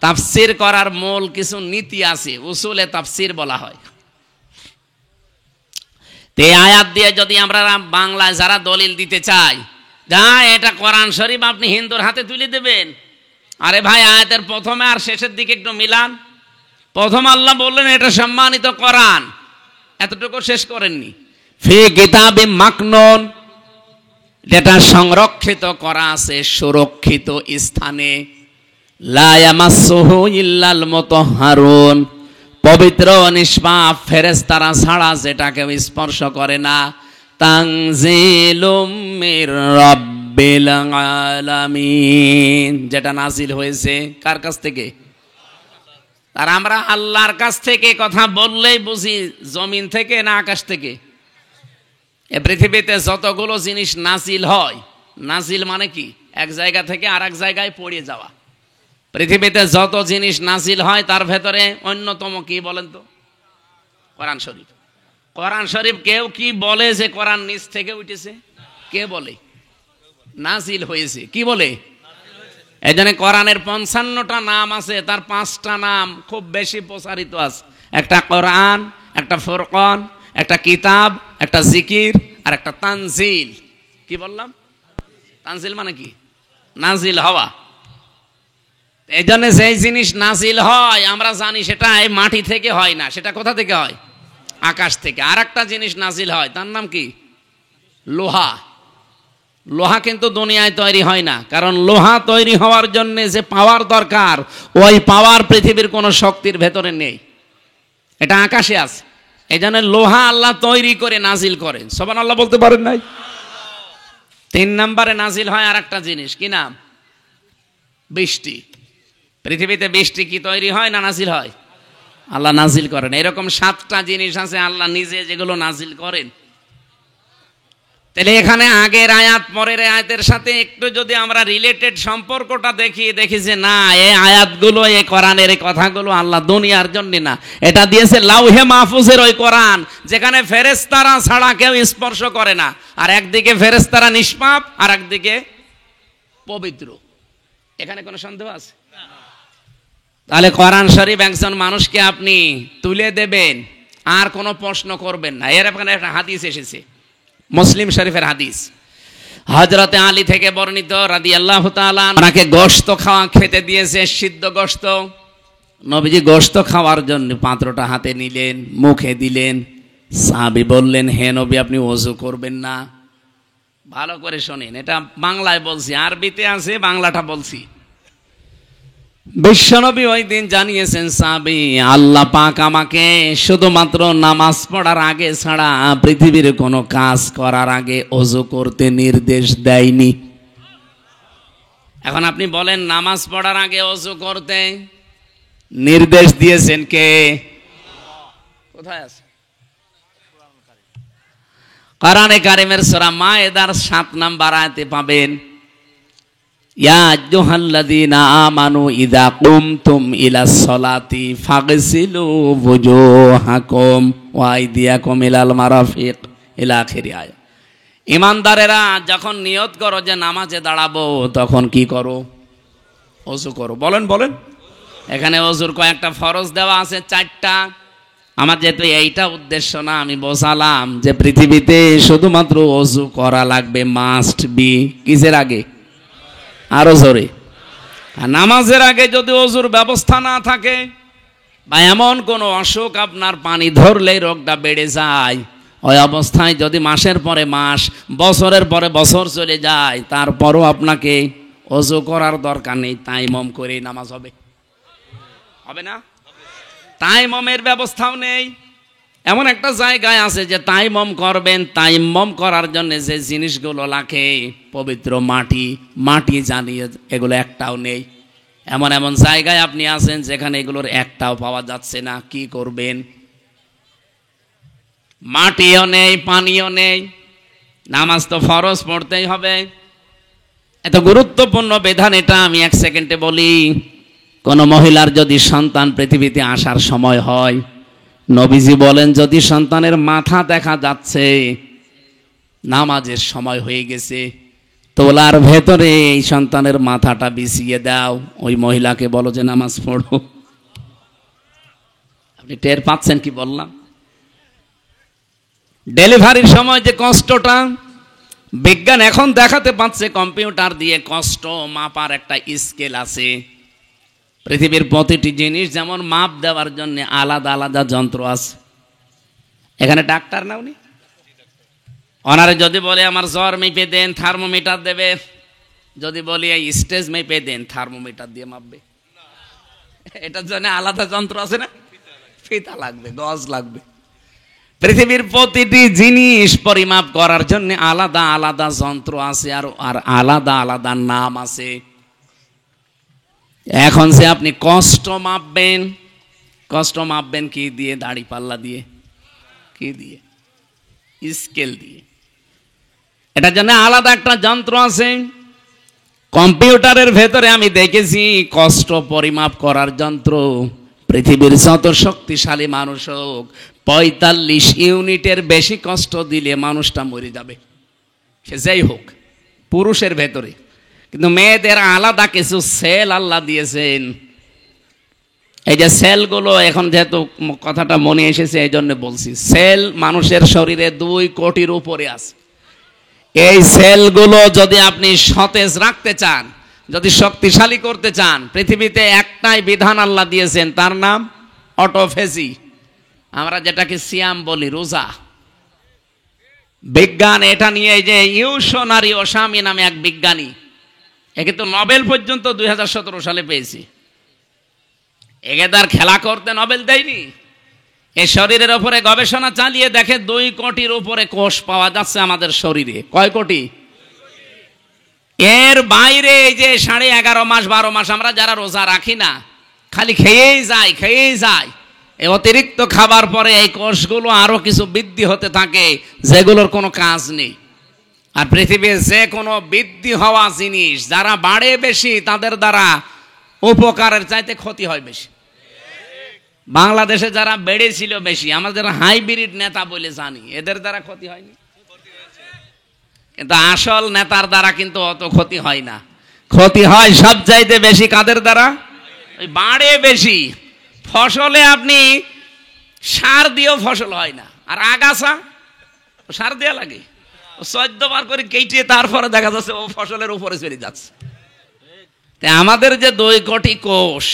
তাফসির করার মূল কিছু নীতি আছে, উসুলে তাফসির বলা হয়। এই আয়াত দিয়ে যদি আমরা বাংলায় যারা দলিল দিতে চাই, যা এটা কোরআন শরীফ, আপনি হিন্দুর হাতে তুলে দেবেন। আরে ভাই, আয়াতের প্রথমে আর শেষের দিকে একটু মিলান। প্রথম আল্লাহ বললেন এটা সম্মানিত কোরআন, এতটুকু শেষ করেননি। ফি কিতাবে মাকনুন, যেটা সংরক্ষিত করা আছে সুরক্ষিত স্থানে। লা ইয়ামাসসুহু ইল্লাল মুতাহহারুন, পবিত্র নিষ্পাপ ফেরেশতারা ছাড়া যেটাকে স্পর্শ করে না। তানজিলুম মির রাব্বিল আলামিন, যেটা নাজিল হয়েছে কার কাছ থেকে? আর আমরা আল্লাহর কাছ থেকে কথা বললেই বুঝি জমিন থেকে না আকাশ থেকে? এ পৃথিবীতে যতগুলো জিনিস নাজিল হয়, নাজিল মানে কি? এক জায়গা থেকে আর এক জায়গায় পড়ে যাওয়া। পৃথিবীতে যত জিনিস নাজিল হয় তার ভেতরে অন্যতম কি বলেন তো? কোরআন শরীফ। কোরআন শরীফ কেউ কি বলে যে কোরআন নিচ থেকে উঠেছে? কে বলে? নাজিল হয়েছে। কি বলে? এই জন্য কোরআনের 55টা নাম আছে, তার 5টা নাম খুব বেশি প্রচারিত আছে। একটা কোরআন, একটা ফুরকান, একটা কিতাব, একটা জিকির, আর একটা তানজিল। কি বললাম? তানজিল মানে কি? নাজিল হওয়া। এই জন্য যেই জিনিস নাজিল হয় আমরা জানি সেটা এই মাটি থেকে হয় না, সেটা কোথা থেকে হয়? আকাশ থেকে। আর একটা জিনিস নাজিল হয়, তার নাম কি? লোহা। লোহা কিন্তু দুনিয়ায় তৈরি হয় না, কারণ লোহা তৈরি হওয়ার জন্য যে পাওয়ার দরকার, ওই পাওয়ার পৃথিবীর কোনো শক্তির ভেতরে নেই, এটা আকাশে আছে। এই জন্য লোহা আল্লাহ তৈরি করে নাজিল করেন। সুবহানাল্লাহ বলতে পারেন নাই? 3 নম্বরে নাজিল হয় আর একটা জিনিস, কি নাম? বৃষ্টি। পৃথিবীতে বৃষ্টি কি তৈরি হয় না নাজিল হয়? আল্লাহ নাজিল করেন। এরকম 7টা জিনিস আছে আল্লাহ নিজে যেগুলো নাজিল করেন। তাহলে এখানে আগের আয়াত পরের আয়াতের সাথে একটু যদি আমরা রিলেটেড সম্পর্কটা দেখি যে না, এই আয়াতগুলো, এই কোরআনের এই কথাগুলো আল্লাহ দুনিয়ার জন্য না, এটা দিয়েছে লাউহে মাহফুজের ওই কোরআন, যেখানে ফেরেশতারা ছাড়া কেউ স্পর্শ করে না। আর একদিকে ফেরেশতারা নিষ্পাপ, আর একদিকে পবিত্র। এখানে কোনো সন্দেহ আছে? তাহলে কোরআন শরীফ একজন মানুষকে আপনি তুলে দেবেন, আর কোনো প্রশ্ন করবেন না। এর এখানে একটা হাদিস এসেছে, মুসলিম শরীফের হাদিস। হযরতে আলী থেকে বর্ণিত রাদিয়াল্লাহু তাআলা, ওনাকে গোশত খেতে দিয়েছে, সিদ্ধ গোশত। নবীজি গোশত খাওয়ার জন্য পাত্রটা হাতে নিলেন, মুখে দিলেন। সাহাবী বললেন, হে নবী, আপনি ওযু করবেন না? ভালো করে শোনেন, এটা বাংলায় বলছি, আরবিতে আছে, বাংলাটা বলছি। বিশ্বনবী ওই দিন জানিয়েছেন, সাহাবী, আল্লাহ পাক আমাকে শুধুমাত্র নামাজ পড়ার আগে ছাড়া পৃথিবীর কোনো কাজ করার আগে ওযু করতে নির্দেশ দেয়নি। এখন আপনি বলেন, নামাজ পড়ার আগে ওযু করতে নির্দেশ দিয়েছেন কে? কোথায় আছে? কোরআনে কারিমের সূরা মায়েদার 7 নম্বর আয়াতে পাবেন, ইয়া আইয়ুহাল্লাযীনা আমানু ইযা কুমতুম ইলাস সালাতি ফাগসিলু ওয়ুজুহাকুম ওয়া আইদিয়াকুম ইলাল মারাফিক ইলা আখিরি আয়া। ঈমানদারেরা, যখন নিয়ত করো যে নামাজে দাঁড়াবো, তখন কি করো? ওযু করো। বলেন বলেন। এখানে ওযুর কয়েকটা ফরজ দেওয়া আছে, 4টা। আমার যেহেতু এইটা উদ্দেশ্য না, আমি বোঝালাম যে পৃথিবীতে শুধুমাত্র ওযু করা লাগবে, মাস্ট বি। কিসের আগে? আরো জোরে। আর নামাজের আগে যদি ওযুর ব্যবস্থা না থাকে, বা এমন কোনো অসুখ আপনার পানি ধরলেই রোগটা বেড়ে যায়, ওই অবস্থায় যদি মাসের পরে মাস, বছরের পরে বছর চলে যায়, তারপরও আপনাকে ওযু করার দরকার নেই, তায়াম্মুম করেই নামাজ হবে। হবে না? তায়াম্মুমের ব্যবস্থাও নেই। এমন একটা জায়গায় আছে যে তায়াম্মুম করবেন, তায়াম্মুম করার জন্য যে জিনিসগুলো লাগে, পবিত্র মাটি জানিয়ে, এগুলো একটাও নেই। এমন এমন জায়গায় আপনি আছেন যেখানে এগুলোর একটাও পাওয়া যাচ্ছে না। কি করবেন? মাটিও নেই, পানিও নেই, নামাজ তো ফরজ পড়তেই হবে। এত গুরুত্বপূর্ণ বিধান এটা। আমি 1 সেকেন্ডে বলি, কোন মহিলার যদি সন্তান পৃথিবীতে আসার সময় হয়, নবীজি বলেন, যদি সন্তানের মাথা দেখা যাচ্ছে, নামাজের সময় হয়ে গেছে, তোলার ভেতরে এই সন্তানের মাথাটা বিছিয়ে দাও, ওই মহিলাকে বলো যে নামাজ পড়ো। আপনি টের পাচ্ছেন কি বললাম? ডেলিভারির সময় যে কষ্টটা, বিজ্ঞান এখন দেখাতে পাচ্ছে কম্পিউটার দিয়ে কষ্ট মাপার একটা স্কেল আছে। পৃথিবীর প্রতিটি জিনিস যেমন মাপ দেওয়ার জন্য আলাদা আলাদা যন্ত্র আছে। এখানে ডাক্তার না উনি, ওনারে যদি বলে আমার জ্বর মেপে দেন, থার্মোমিটার দেবে। যদি বলি এই স্টেজ মেপে দেন, থার্মোমিটার দিয়ে মাপবে। এটার জন্য আলাদা যন্ত্র আছে না, ফিতা লাগবে, গজ লাগবে। পৃথিবীর প্রতিটি জিনিস পরিমাপ করার জন্য আলাদা আলাদা যন্ত্র আছে, আর আলাদা আলাদা নাম আছে। এখন যে আপনি কষ্ট মাপবেন কি দিয়ে? দাড়ি পাল্লা দিয়ে, কি দিয়ে? স্কেল দিয়ে। এটার জন্য আলাদা একটা যন্ত্র আছে। কম্পিউটারের ভেতরে আমি দেখেছি কষ্ট পরিমাপ করার যন্ত্র। পৃথিবীর যত শক্তিশালী মানুষ হোক, 45 ইউনিটের বেশি কষ্ট দিলে মানুষটা মরে যাবে, সে যাই হোক, পুরুষের ভেতরে। কিন্তু মেয়েদের আলাদা কিছু সেল আল্লাহ দিয়েছেন। এই যে সেলগুলো, এখন যেহেতু কথাটা মনে এসেছে এই জন্য বলছি, সেল মানুষের শরীরে 2 কোটির উপরে আছে। এই সেলগুলো যদি আপনি সতেজ রাখতে চান, যদি শক্তিশালী করতে চান, পৃথিবীতে একটাই বিধান আল্লাহ দিয়েছেন, তার নাম অটোফেজি। আমরা যেটাকে সিয়াম বলি, রোজা। বিজ্ঞান এটা নিয়ে, এই যে ইউশনারি ওসামি নামে এক বিজ্ঞানী, একে তো নোবেল পর্যন্ত 2017 সালে পেয়েছি। একে তার খেলা করতে নোবেল দেয়নি। এই শরীরের উপরে গবেষণা চালিয়ে দেখে 2 কোটির উপরে কোষ পাওয়া যাচ্ছে আমাদের শরীরে। কয় কোটি? এর বাইরে এই যে 11.5 মাস 12 মাস আমরা যারা রোজা রাখি না, খালি খেয়েই যায়। এই অতিরিক্ত খাবার পরে এই কোষগুলো আরো কিছু বৃদ্ধি হতে থাকে, যেগুলোর কোনো কাজ নেই। আর পৃথিবীর যে কোনো বৃদ্ধি হওয়া জিনিস যারা বাড়ে বেশি, তাদের দ্বারা উপকারের চাইতে ক্ষতি হয় বেশি। বাংলাদেশে যারা বেড়েছিল বেশি, আমরা যারা হাইব্রিড নেতা বলে জানি, এদের দ্বারা ক্ষতি হয়নি। কিন্তু আসল নেতার দ্বারা কিন্তু অত ক্ষতি হয় না। ক্ষতি হয় সব চাইতে বেশি কাদের দ্বারা? ওই বাড়ে বেশি। ফসলে আপনি সার দিয়েও ফসল হয় না, আর আগাছা সার দেওয়া লাগে। 14 বার করে কেটে তারপরে দেখা যাচ্ছে ও ফসলের উপরে চলে যাচ্ছে। তাই আমাদের যে 2 কোটি কোষ,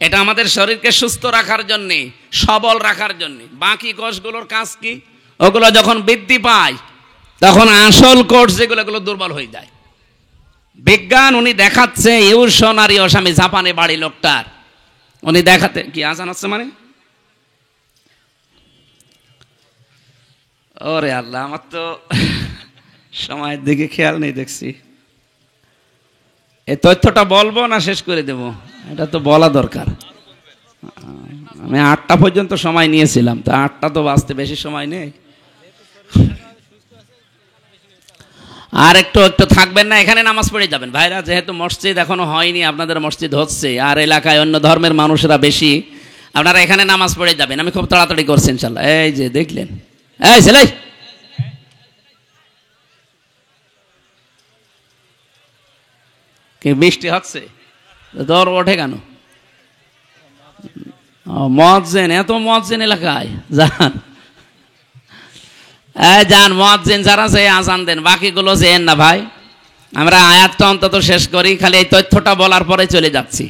এটা আমাদের শরীরকে সুস্থ রাখার জন্যে, সবল রাখার জন্যে। বাকি কোষগুলোর কাজ কি? ওগুলো যখন বৃদ্ধি পায় তখন আসল কোষ যেগুলো দুর্বল হয়ে যায়। বিজ্ঞান উনি দেখাচ্ছে, ইউশনারি ওসামি, জাপানে বাড়ি লোকটার, উনি দেখাতে কি আজান হচ্ছে মানে, ওরে আল্লাহ, আমার তো সময়ের দিকে খেয়াল নেই দেখছি। এই তথ্যটা বলবো না শেষ করে দেব? এটা তো বলা দরকার। আমি 8টা পর্যন্ত সময় নিয়েছিলাম, তা 8টা তো বাঁচতে বেশি সময় নেই। আর একটু থাকবেন না, এখানে নামাজ পড়ে যাবেন ভাইরা। যেহেতু মসজিদ এখনো হয়নি, আপনাদের মসজিদ হচ্ছে, আর এলাকায় অন্য ধর্মের মানুষরা বেশি, আপনারা এখানে নামাজ পড়ে যাবেন। আমি খুব তাড়াতাড়ি করছি ইনশাল্লাহ। এই যে দেখলেন, এই ছেলে, কি বৃষ্টি হচ্ছে, দর ওঠে কেন? মুয়াজ্জিন, এত মুয়াজ্জিন এলাকায় যান মুয়াজ্জিন যারা যে আজান দেন, বাকিগুলো যেন না ভাই। আমরা আয়াতটা অন্তত শেষ করি, খালি এই তথ্যটা বলার পরে চলে যাচ্ছি।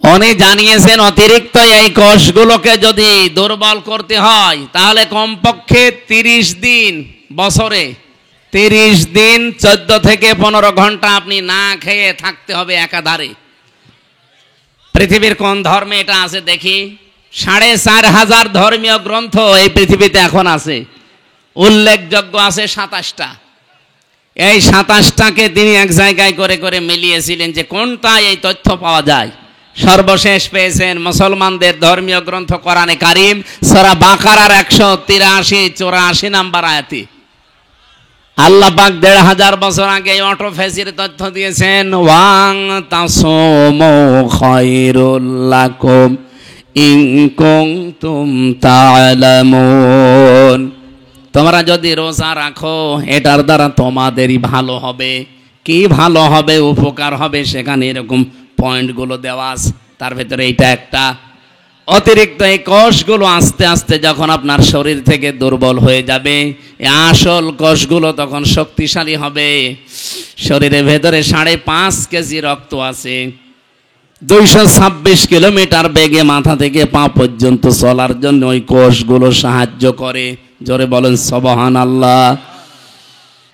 উনি জানিয়েছেন অতিরিক্ত এই কোষগুলোকে যদি দুর্বল করতে হয়, তাহলে কমপক্ষে 30 দিন, বছরে 30 দিন 14 থেকে 15 ঘন্টা আপনি না খেয়ে থাকতে হবে একাধারে। পৃথিবীর কোন ধর্মে এটা আছে দেখি? 4,500 ধর্মীয় গ্রন্থ এই পৃথিবীতে এখন আছে, উল্লেখযোগ্য আছে 27টা। এই 27টাকে তিনি এক জায়গায় করে করে মিলিয়েছিলেন যে কোনটা এই তথ্য পাওয়া যায়। সর্বশেষ পেয়েছেন মুসলমানদের ধর্মীয় গ্রন্থ কোরআনে কারিম, সূরা বাকারার 183-84 নাম্বার আয়াতে। আল্লাহ পাক 1500 বছর আগে অটোফেজির তথ্য দিয়েছেন, ওয়াং তাসুমু খায়রুল লাকুম ইন কুনতুম তা'লামুন। তোমরা যদি রোজা রাখো এটার দ্বারা তোমাদেরই ভালো হবে। কি ভালো হবে, উপকার হবে, সেখানে এরকম পয়েন্টগুলো দেওয়া আছে। তার ভেতরে এইটা একটা। অতিরিক্ত এই কোষগুলো আস্তে আস্তে যখন আপনার শরীর থেকে দুর্বল হয়ে যাবে, এই আসল কোষগুলো তখন শক্তিশালী হবে। শরীরের ভেতরে 5.5 কেজি রক্ত আছে। 226 কিলোমিটার বেগে মাথা থেকে পা পর্যন্ত চলার জন্য ওই কোষগুলো সাহায্য করে। জোরে বলেন সুবহানাল্লাহ।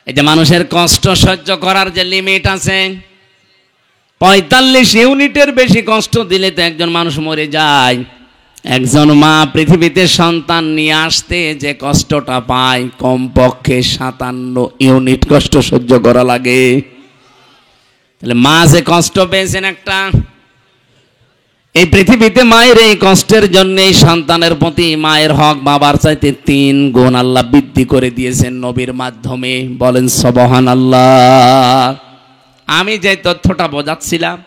এই যে মানুষের কষ্ট সহ্য করার যে লিমিট আছে, 45 ইউনিটের বেশি কষ্ট দিলে তো একজন মানুষ মরে যায়। একজন মা পৃথিবীতে সন্তান নিয়ে আসতে যে কষ্টটা পায়, কমপক্ষে 57 ইউনিট কষ্ট সহ্য করা লাগে। তাহলে মা যে কষ্ট পেয়েছেন একটা, এই পৃথিবীতে মায়ের এই কষ্টের জন্য এই সন্তানের প্রতি মায়ের হক বাবার চাইতে 3 গুণ আল্লাহ বৃদ্ধি করে দিয়েছেন নবীর মাধ্যমে। বলেন সুবহানাল্লাহ। আমি যে তথ্যটা বোঝাচ্ছিলাম,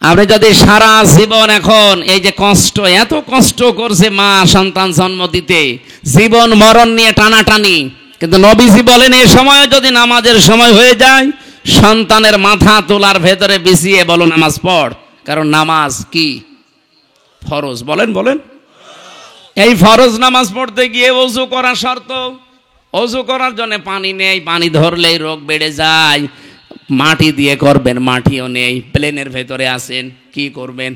আপনি যদি সারা জীবন এখন এই যে কষ্ট, এত কষ্ট করছে মা সন্তান জন্ম দিতে, জীবন মরণ নিয়ে টানাটানি, কিন্তু নবীজি বলেন এই সময় যদি নামাজের সময় হয়ে যায়, সন্তানের মাথা তোলার ভেতরে বিছিয়ে বলো নামাজ পড়। কারণ নামাজ কি? ফরজ। বলেন বলেন। এই ফরজ নামাজ পড়তে গিয়ে ওযু করা শর্ত। ওযু করার জন্য পানি নেই, পানি ধরলেই রোগ বেড়ে যায়। মাটি দিয়ে করবেন, মাটিও নেই, প্লেনের ভেতরে আছেন, কি করবেন?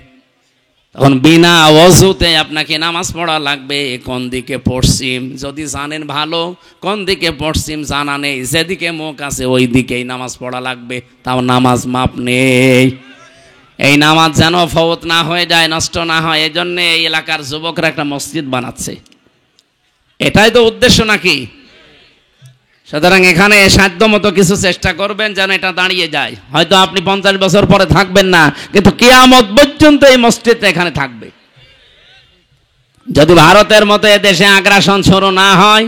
তখন বিনা ওযুতে আপনাকে নামাজ পড়া লাগবে। কোন দিকে পশ্চিম যদি জানেন ভালো, কোন দিকে পশ্চিম জানা নেই, যেদিকে মুখ আছে ওই দিকেই নামাজ পড়া লাগবে। তাও নামাজ মাপ নেই। এই নামাজ যেন ফৌত না হয়ে যায়, নষ্ট না হয়, এই জন্য এই এলাকার যুবকরা একটা মসজিদ বানাচ্ছে। এটাই তো উদ্দেশ্য নাকি? সুতরাং এখানে সাধ্যমতো কিছু চেষ্টা করবেন যেন এটা দাঁড়িয়ে যায়। হয়তো আপনি 50 বছর পরে থাকবেন না, কিন্তু কিয়ামত পর্যন্ত এই মসজিদটা এখানে থাকবে। যদি ভারতের মতো এদেশে আগ্রাসন শুরু না হয়,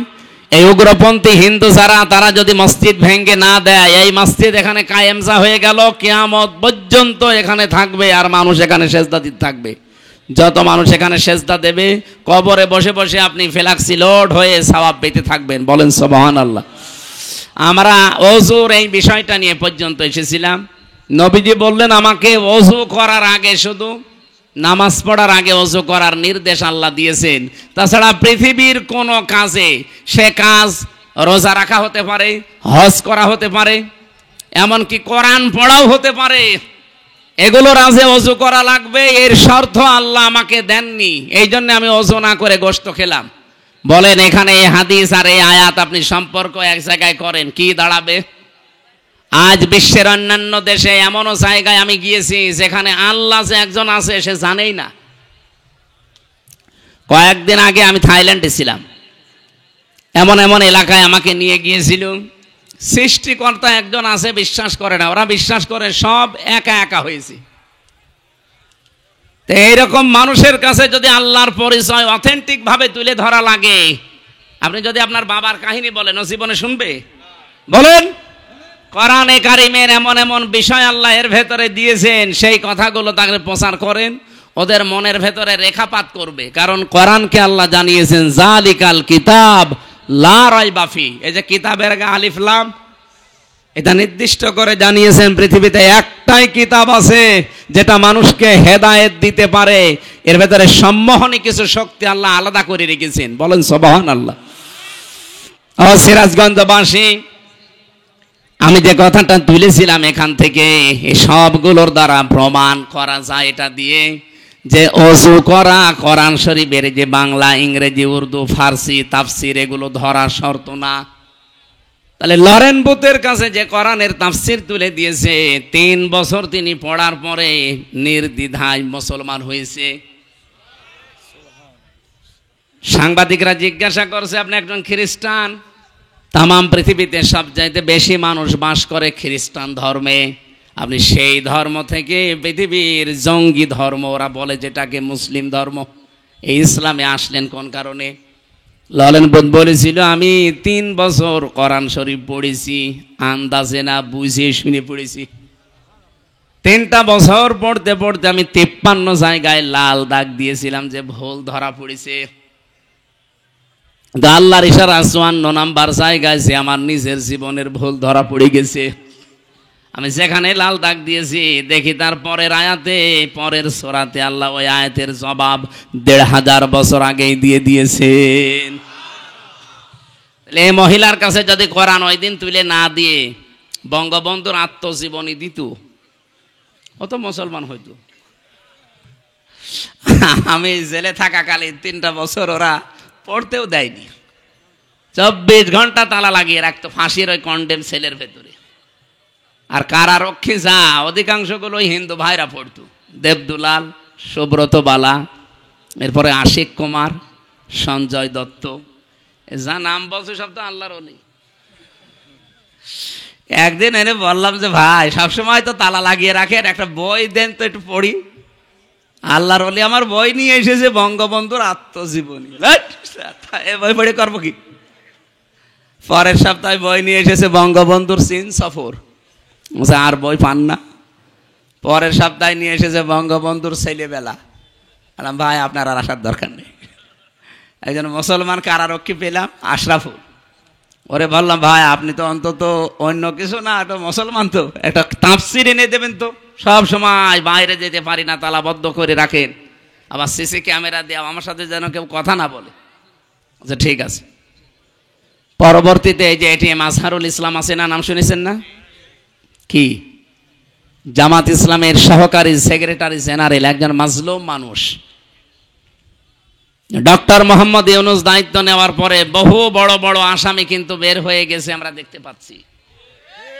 এই উগ্রপন্থী হিন্দু যারা, তারা যদি মসজিদ ভেঙে না দেয়, এই মসজিদ এখানে কায়েমজা হয়ে গেল, কিয়ামত পর্যন্ত এখানে থাকবে। আর মানুষ এখানে সেজদা দিতে থাকবে। যত মানুষ এখানে সেজদা দেবে, কবরে বসে বসে আপনি ফেলাক্সি লোড হয়ে সওয়াব পেতে থাকবেন। বলেন সুবহানাল্লাহ। আমরা ওযুর এই বিষয়টা নিয়ে পর্যন্ত এসেছিলাম। নবীজি বললেন আমাকে ওযু করার আগে, শুধু নামাজ পড়ার আগে ওযু করার নির্দেশ আল্লাহ দিয়েছেন। তাছাড়া পৃথিবীর কোনো কাজে, সে কাজ রোজা রাখা হতে পারে, হজ করা হতে পারে, এমনকি কোরআন পড়াও হতে পারে, এগুলোর আগে ওযু করা লাগবে। এর শর্ত আল্লাহ আমাকে দেননি, এই জন্য আমি ওযু না করে গোশত খেলাম। বলেন এখানে এই হাদিস আর এই আয়াত আপনি সম্পর্ক এক জায়গায় করেন, কি দাঁড়াবে? আজ বিশ্বের অন্যান্য দেশে এমনও জায়গায় আমি গিয়েছি যেখানে আল্লাহ যে একজন আছে সে জানেই না। কয়েকদিন আগে আমি থাইল্যান্ডে ছিলাম। এমন এমন এলাকায় আমাকে নিয়ে গিয়েছিল। সৃষ্টিকর্তা একজন আছে, বিশ্বাস করে না। ওরা বিশ্বাস করে সব একা একা হয়েছে। তো এইরকম মানুষের কাছে যদি আল্লাহর পরিচয় অথেন্টিক ভাবে তুলে ধরা লাগে, আপনি যদি আপনার বাবার কাহিনী বলেন, ও জীবনে শুনবে? বলেন। কোরআনে কারিমের এমন এমন বিষয় আল্লাহ এর ভেতরে দিয়েছেন, সেই কথাগুলো তাকে প্রচার করেন, ওদের মনের ভেতরে রেখাপাত করবে। কারণ কোরআনকে আল্লাহ জানিয়েছেন জালিকাল কিতাব লা রাইবা ফি। এই যে কিতাবের আগে আলিফ লাম, এটা নির্দিষ্ট করে জানিয়েছেন পৃথিবীতে একটাই কিতাব আছে যেটা মানুষকে হেদায়েত দিতে পারে। এর ভেতরে সম্মোহনী কিছু শক্তি আল্লাহ আলাদা করে রেখেছেন। বলেন সুবহানাল্লাহ। ও সিরাজগঞ্জবাসী, আমি যে কথাটা তুলেছিলাম এখান থেকে, এই সবগুলোর দ্বারা প্রমাণ করা যায় এটা দিয়ে যে ওযু করা কোরআন শরীফের যে বাংলা, ইংরেজি, উর্দু, ফার্সি তাফসির এগুলো ধরা শর্ত না। তাহলে লরেন বুথের কাছে যে কোরআনের তাফসির তুলে দিয়েছে, 3 বছর তিনি পড়ার পরে নির্দ্বিধায় মুসলমান হয়েছে। সাংবাদিকরা জিজ্ঞাসা করছে আপনি একজন খ্রিস্টান, তামাম পৃথিবীতে সবচাইতে বেশি মানুষ বাস করে খ্রিস্টান ধর্মে, আপনি সেই ধর্ম থেকে পৃথিবীর জঙ্গি ধর্ম ওরা বলে যেটাকে মুসলিম ধর্ম, এই ইসলামে আসলেন কোন কারণে? লরেন বুথ বলেছিল আমি 3 বছর কোরআন শরীফ পড়েছি, আন্দাজে না বুঝে শুনে পড়েছি। 3টা বছর পড়তে পড়তে আমি 53 জায়গায় লাল দাগ দিয়েছিলাম যে ভুল ধরা পড়েছে। আল্লাহর ইশারা 54 নাম্বার জায়গায় যে আমার নিজের জীবনের ভুল ধরা পড়ে গেছে। আমি যেখানে লাল দাগ দিয়েছি দেখি তার পরের আয়াতে, পরের সূরাতে আল্লাহ ওই আয়াতের জবাব 1500 বছর আগেই দিয়ে দিয়েছেন। এই মহিলার কাছে যদি কোরআন ওই দিন তুলে না দিয়ে বঙ্গবন্ধুর আত্মজীবনী দিত, ও তো মুসলমান হইতো। আমি জেলে থাকাকালীন 3টা বছর ওরা পড়তেও দেয়নি, 24 ঘন্টা তালা লাগিয়ে রাখতো ফাঁসির ওই কন্ডেম সেলের ভেতরে। আর কারারক্ষী যা অধিকাংশগুলো হিন্দু ভাইরা পড়তো, দেবদুলাল, সুব্রত বালা, এরপরে আশিক কুমার, সঞ্জয় দত্ত, যা নাম বলছে সব তো আল্লাহর ওলি। একদিন এনে বললাম যে ভাই সবসময় তো তালা লাগিয়ে রাখেন, একটা বই দেন তো একটু পড়ি। আল্লাহর ওলি আমার বই নিয়ে এসেছে বঙ্গবন্ধুর আত্মজীবনী। বই পড়ে করবো কি? পরের সপ্তাহে বই নিয়ে এসেছে বঙ্গবন্ধুর চীন সফর, আর বই পান না। পরের সপ্তাহে নিয়ে এসেছে বঙ্গবন্ধুর ছেলেবেলা। বললাম ভাই আপনার আর আসার দরকার নেই। একজন মুসলমান কারারক্ষী পেলাম, আশরাফুল, ওরে বললাম ভাই আপনি তো অন্তত অন্য কিছু না, একটা মুসলমান, তো একটা তাফসির এনে দেবেন তো। সব সময় বাইরে যেতে পারি না, তালাবদ্ধ করে রাখেন, আবার সিসি ক্যামেরা দিয়ে আমার সাথে যেন কেউ কথা না বলে। আচ্ছা ঠিক আছে। পরবর্তীতে এই যে এটিএম আজহারুল ইসলাম আছে না, নাম শুনেছেন না? কি জামাত ইসলামের সহকারী সেক্রেটারি জেনারেল, একজন মাজলুম মানুষ। ডক্টর মোহাম্মদ ইউনূস দায়িত্ব নেওয়ার পরে বহু বড় বড় আসামি কিন্তু বের হয়ে গেছে, আমরা দেখতে পাচ্ছি।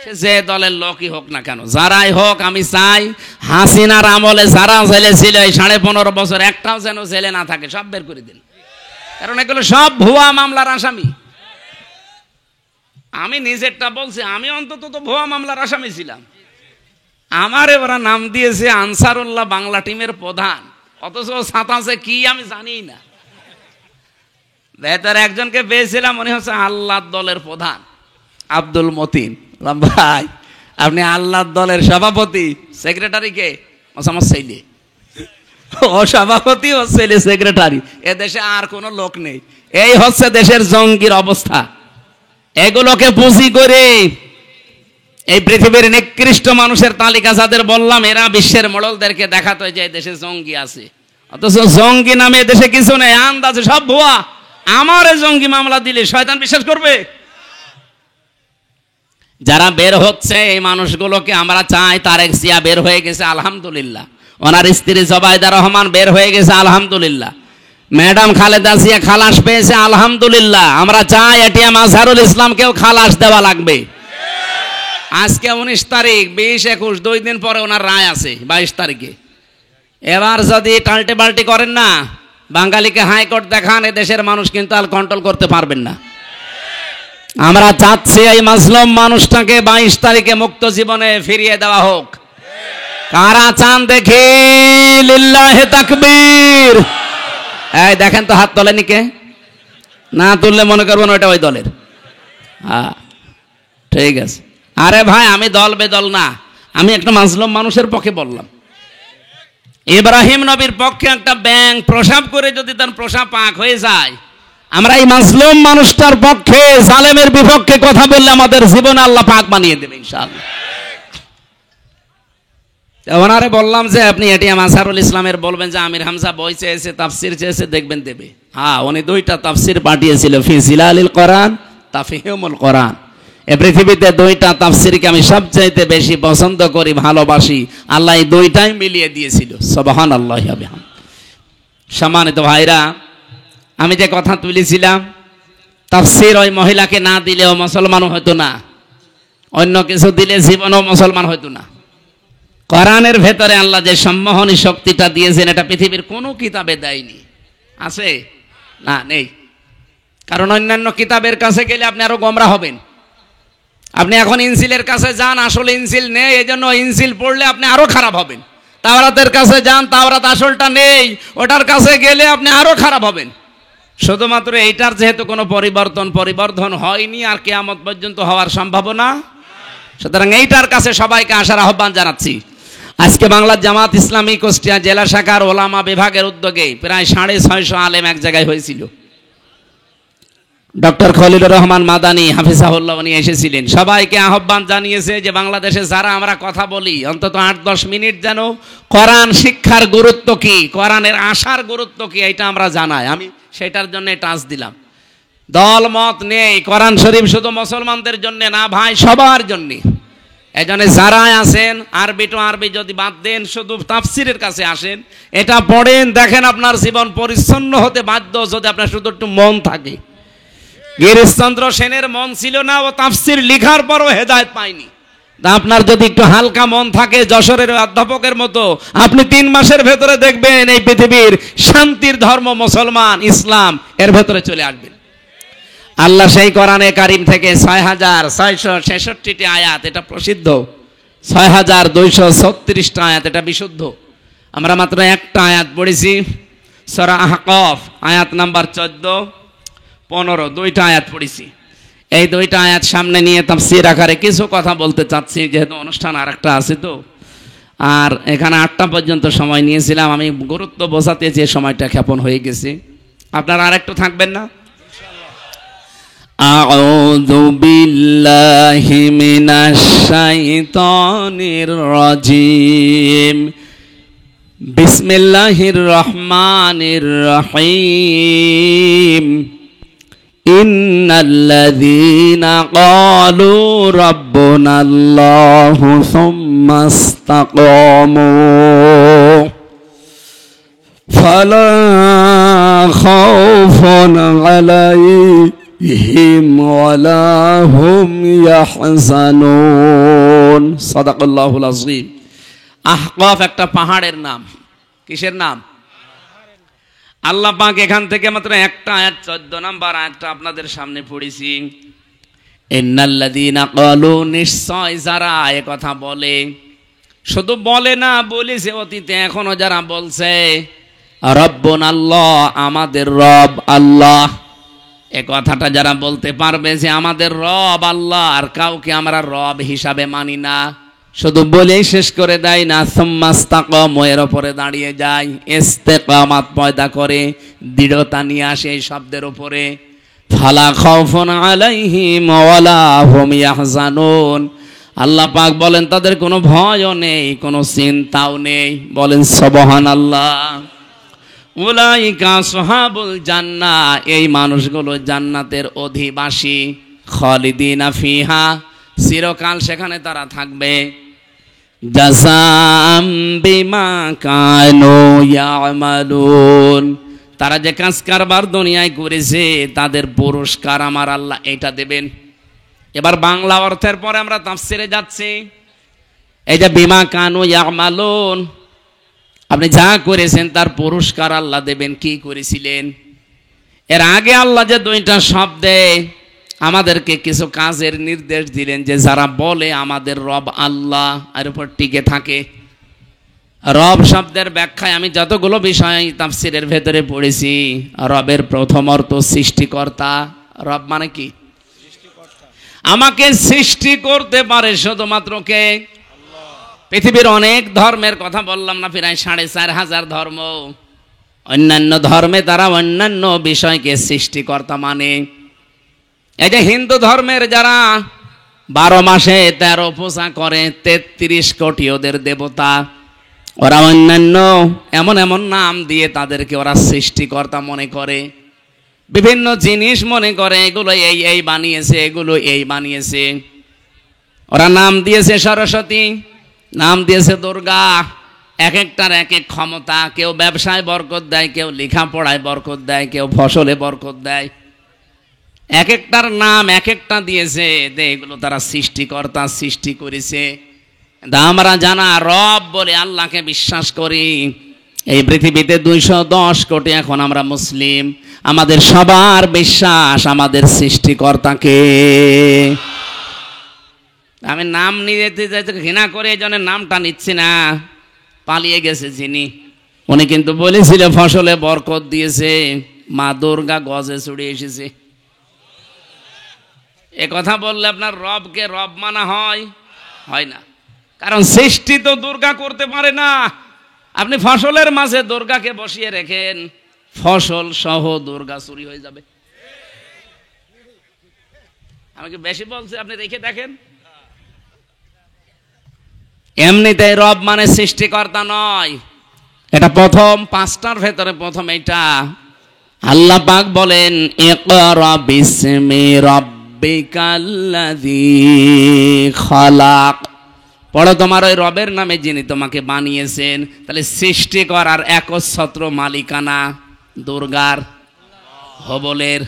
সে যে দলের লোকই হোক না কেন, যারাই হোক, আমি চাই হাসিনার আমলে যারা জেলে ছিল এই 15.5 বছর একটাও যেন জেলে না থাকে, সব বের করে দিন। কারণ এগুলো সব ভুয়া মামলার আসামি। আমি নিজেরটা বলছি, আমি অন্তত তো ভুয়া মামলার আসামি ছিলাম। আমারে ওরা নাম দিয়েছে আনসারুল্লাহ বাংলা টিমের প্রধান, অথচ সাতাশে কি আমি জানি না। ভেতরে একজনকে পেয়েছিলাম, মনে হচ্ছে আল্লাহর দলের প্রধান আব্দুল মতিন। ভাই আপনি আল্লাহর দলের সভাপতি, সেক্রেটারি কে? আমার ছেলে। ও সভাপতি, ও ছেলে সেক্রেটারি। এ দেশে আর কোনো লোক নেই। এই হচ্ছে দেশের জঙ্গির অবস্থা। এগুলোকে পুঁজি করে এই পৃথিবীর নিকৃষ্ট মানুষের তালিকা যাদের বললাম, এরা বিশ্বের মোড়লদেরকে দেখাতো যে দেশে জঙ্গি আছে, অথচ জঙ্গি নামে দেশে কিছু নেই, আন্দাজে সব ভুয়া। আমার জঙ্গি মামলা দিলে শয়তান বিশ্বাস করবে? যারা বের হচ্ছে এই মানুষগুলোকে আমরা চাই। তারেক জিয়া বের হয়ে গেছে, আলহামদুলিল্লাহ। ওনার স্ত্রী জবাইদা রহমান বের হয়ে গেছে, আলহামদুলিল্লাহ। ম্যাডাম খালেদা জিয়া খালাস পেয়েছে, আলহামদুলিল্লাহ। আমরা চাই এটিএম আজহারুল ইসলামকেও খালাস দেওয়া লাগবে। আজকে 19 তারিখ, 20, 21, 2 দিন পরে ওনার রায় আছে 22 তারিখে। এবার যদি টাল্টে পাল্টি করেন না, বাঙালিকে হাইকোর্ট দেখান, এ দেশের মানুষ কিন্তু আর কন্ট্রোল করতে পারবেন না। আমরা চাচ্ছি এই মাজলুম মানুষটাকে 22 তারিখে মুক্ত জীবনে ফিরিয়ে দেওয়া হোক। কারা চান দেখি? লিল্লাহে তাকবীর। এই দেখেন তো, হাত তোলেনি কে? না তুললে মনে করবেন ওইটা ওই দলের। হ্যাঁ ঠিক আছে। আরে ভাই আমি দল বেদল না, আমি একটা মাজলুম মানুষের পক্ষে বললাম। ইব্রাহিম নবীর পক্ষে একটা ব্যাঙ প্রসাব করে যদি তার প্রসাব পাক হয়ে যায়, আমরা এই মাজলুম মানুষটার পক্ষে, জালেমের বিপক্ষে কথা বললে আমাদের জীবনে আল্লাহ পাক বানিয়ে দেবে ইনশাআল্লাহ। ওনারে বললাম যে আপনি এটিএম আজহারুল ইসলামের বলবেন যে আমির হামজা বই চেয়েছে, তাফসির চেয়েছে, দেখবেন দেবে। হ্যাঁ, উনি 2টা তাফসির পাঠিয়েছিল, ফি জিলালিল কোরআন, তাফহিমুল কোরআন। এই পৃথিবীতে 2টা তাফসিরকে আমি সবচাইতে বেশি পছন্দ করি, ভালোবাসি। আল্লাহ এই 2টাই মিলিয়ে দিয়েছিল। সুবহানাল্লাহি ওয়া বিহামদিহি। সম্মানিত ভাইরা, আমি যে কথা তুলেছিলাম, তাফসির ওই মহিলাকে না দিলেও মুসলমান হতো না, অন্য কিছু দিলে জীবনও মুসলমান হতো না। কোরআনের ভেতরে আল্লাহ যে সম্মোহনী শক্তিটা দিয়েছেন, এটা পৃথিবীর কোনো কিতাবে দেয়নি। আছে না? নেই। কারণ অন্যান্য কিতাবের কাছে গেলে আপনি আরো গোমরা হবেন। আপনি এখন ইনজিলের কাছে যান, আসলে ইনজিল নেই, এই জন্য ইনজিল পড়লে আপনি আরো খারাপ হবেন। তাওরাতের কাছে যান, তাওরাত আসলটা নেই, ওটার কাছে গেলে আপনি আরো খারাপ হবেন। শুধুমাত্র এইটার যেহেতু কোনো পরিবর্ধন হয়নি, আর কিয়ামত পর্যন্ত হওয়ার সম্ভাবনা, সুতরাং এইটার কাছে সবাইকে আসার আহ্বান জানাচ্ছি। আজকে বাংলার জামাত ইসলামী কুষ্টিয়া জেলা শাখার ওলামা বিভাগের উদ্যোগে প্রায় 650 আলেম এক জায়গায় হয়েছিল। ডক্টর খলিলুর রহমান মাদানী হাফিজাহুল্লাহ উনি এসেছিলেন, সবাইকে আহ্বান জানিয়েছে যে বাংলাদেশে যারা আমরা কথা বলি অন্তত 8-10 মিনিট যেন কোরআন শিক্ষার গুরুত্ব কি, কোরআনের আশার গুরুত্ব কি এটা আমরা জানাই। আমি সেটার জন্য টাচ দিলাম। দল মত নেই, কোরআন শরীফ শুধু মুসলমানদের জন্য না ভাই, সবার জন্য। এই জন্য যারা আছেন আরবি টু আরবি যদি বাদ দেন, শুধু তাফসিরের কাছে আসেন, এটা পড়েন, দেখেন আপনার জীবন পরিচ্ছন্ন হতে বাধ্য যদি আপনার শুধু একটু মন থাকে। গিরিশচন্দ্র সেনের মন ছিল না, ও তাফসির লিখার পরও হেদায়েত পায়নি। আপনার যদি একটু হালকা মন থাকে যশোরের অধ্যাপকের মতো, আপনি 3 মাসের ভেতরে দেখবেন এই পৃথিবীর শান্তির ধর্ম মুসলমান, ইসলাম এর ভেতরে চলে আসবেন। আল্লাহ সেই কোরআনে কারিম থেকে 6666টি আয়াত, এটা প্রসিদ্ধ, 6236টা আয়াত এটা বিশুদ্ধ। আমরা মাত্র একটা আয়াত পড়েছি, সূরা আহকাফ আয়াত নাম্বার 14-15, 2টা আয়াত পড়েছি। এই 2টা আয়াত সামনে নিয়ে তাফসীর আকারে কিছু কথা বলতে চাচ্ছি, যেহেতু অনুষ্ঠান আরেকটা আছে তো। আর এখানে 8টা পর্যন্ত সময় নিয়েছিলাম, আমি গুরুত্ব বোঝাতে যে সময়টা ক্ষেপণ হয়ে গেছে। আপনারা আরেকটু থাকবেন না? আউযু বিল্লাহি মিনাশ শাইতানির রাজিম। বিসমিল্লাহির রহমানির রহিম। ইন্নাল্লাযীনা ক্বালু রাব্বুনাল্লাহু সুম্মা ইসতাকামু ফালা খাউফুন আলাইহিম ওয়ালা হুম ইয়াহজানুন। সাদাকাল্লাহুল আযীম। আহকাফ একটা পাহাড়ের নাম। কিসের নাম? আল্লাহ পাক এখান থেকে মাত্র একটা আয়াত, 14 নম্বর আয়াতটা আপনাদের সামনে পড়েছি। ইন্নাল্লাযীনা ক্বালু, নিশ্চয় যারা এ কথা বলে, শুধু বলে না, বলেছে অতীতে, এখনো যারা বলছে রব্বুনাল্লাহ, আমাদের রব আল্লাহ, এ কথাটা যারা বলতে পারবে যে আমাদের রব আল্লাহ, আর কাউকে আমরা রব হিসাবে মানি না, শুধু বলেই শেষ করে দেয় না, সুম্মা ইসতাকামু, এর উপরে দাঁড়িয়ে যায়, ইস্তেকামাত পয়দা করে, দৃঢ়তা নিয়ে আসে এই শব্দের উপরে। ফালা খাউফুন আলাইহিম ওয়ালা হুম ইয়াহজানুন, আল্লাহ পাক বলেন তাদের কোনো ভয়ও নেই, কোনো চিন্তাও নেই। বলেন সুবহানাল্লাহ। উলাইকা আসহাবুল জান্নাহ, এই মানুষগুলো জান্নাতের অধিবাসী। খালিদিনা ফিহা, চিরকাল সেখানে তারা থাকবে। জাযাম বিমা কানু ইয়ামালুন, তারা যে কাজ কারবার দুনিয়ায় করেছে তাদের পুরস্কার আমার আল্লাহ এটা দেবেন। এবার বাংলা অর্থের পরে আমরা তাফসিরে যাচ্ছি। এই যে বিমা কানু ইয়ামালুন, আপনি যা করেছেন তার পুরস্কার আল্লাহ দেবেন। কি করেছিলেন? এর আগে আল্লাহ যে 2টা শব্দে আমাদেরকে কিছু কাজের নির্দেশ দিলেন, যে যারা বলে আমাদের রব আল্লাহ, এর উপর টিকে থাকে। রব শব্দের ব্যাখ্যায় আমি যতগুলো বিষয় তাফসিরের ভেতরে পড়েছি, রবের প্রথম অর্থ সৃষ্টিকর্তা। রব মানে কি? আমাকে সৃষ্টি করতে পারে শুধুমাত্র কে? পৃথিবীর অনেক ধর্মের কথা বললাম না, প্রায় 4500 ধর্ম। অন্যান্য ধর্মে তারা অন্যান্য বিষয়কে সৃষ্টিকর্তা মানে। এই যে হিন্দু ধর্মের যারা 12 মাসে 13 পূজা করে, 33 কোটি ওদের দেবতা, ওরা অন্যান্য এমন এমন নাম দিয়ে তাদেরকে ওরা সৃষ্টিকর্তা মনে করে। বিভিন্ন জিনিস মনে করে এগুলো এই এই বানিয়েছে, এগুলো এই বানিয়েছে। ওরা নাম দিয়েছে সরস্বতী, নাম দিয়েছে দুর্গা, এক একটার এক এক ক্ষমতা। কেউ ব্যবসায় বরকত দেয়, কেউ লেখাপড়ায় বরকত দেয়, কেউ ফসলে বরকত দেয়। এক একটার নাম এক একটা দিয়েছে, এগুলো তারা সৃষ্টিকর্তা, সৃষ্টি করেছে। আমরা জানা রব বলে আল্লাহকে বিশ্বাস করি। এই পৃথিবীতে 210 কোটি এখন আমরা মুসলিম, আমাদের সবার বিশ্বাস আমাদের সৃষ্টিকর্তাকে। আমি নাম নিয়ে যেতে ঘৃণা করে এই জন্য নামটা নিচ্ছি না। পালিয়ে গেছে যিনি, উনি কিন্তু বলেছিল ফসলে বরকত দিয়েছে, মা দুর্গা গজে চড়ে এসেছে। এ কথা বললে আপনার রবকে রব মানা হয়? হয় না, কারণ সৃষ্টি তো দুর্গা করতে পারে না। আপনি ফসলের মাঝে দুর্গাকে বসিয়ে রেখেন, ফসল সহ দুর্গা চুরি হয়ে যাবে। আমাকে বেশি বলছে, আপনি রেখে দেখেন। এমনিতে রব মানে সৃষ্টিকর্তা নয়, এটা প্রথম পাঁচটার ভেতরে প্রথম এটা। আল্লাহ পাক বলেন ইকরা বিসমি রাব্বিকাল্লাযী খালাক, পড়ো তোমার ওই রবের নামে যিনি তোমাকে বানিয়েছেন। তাহলে সৃষ্টি করার একচ্ছত্র মালিকানা দুর্গার, হবলের,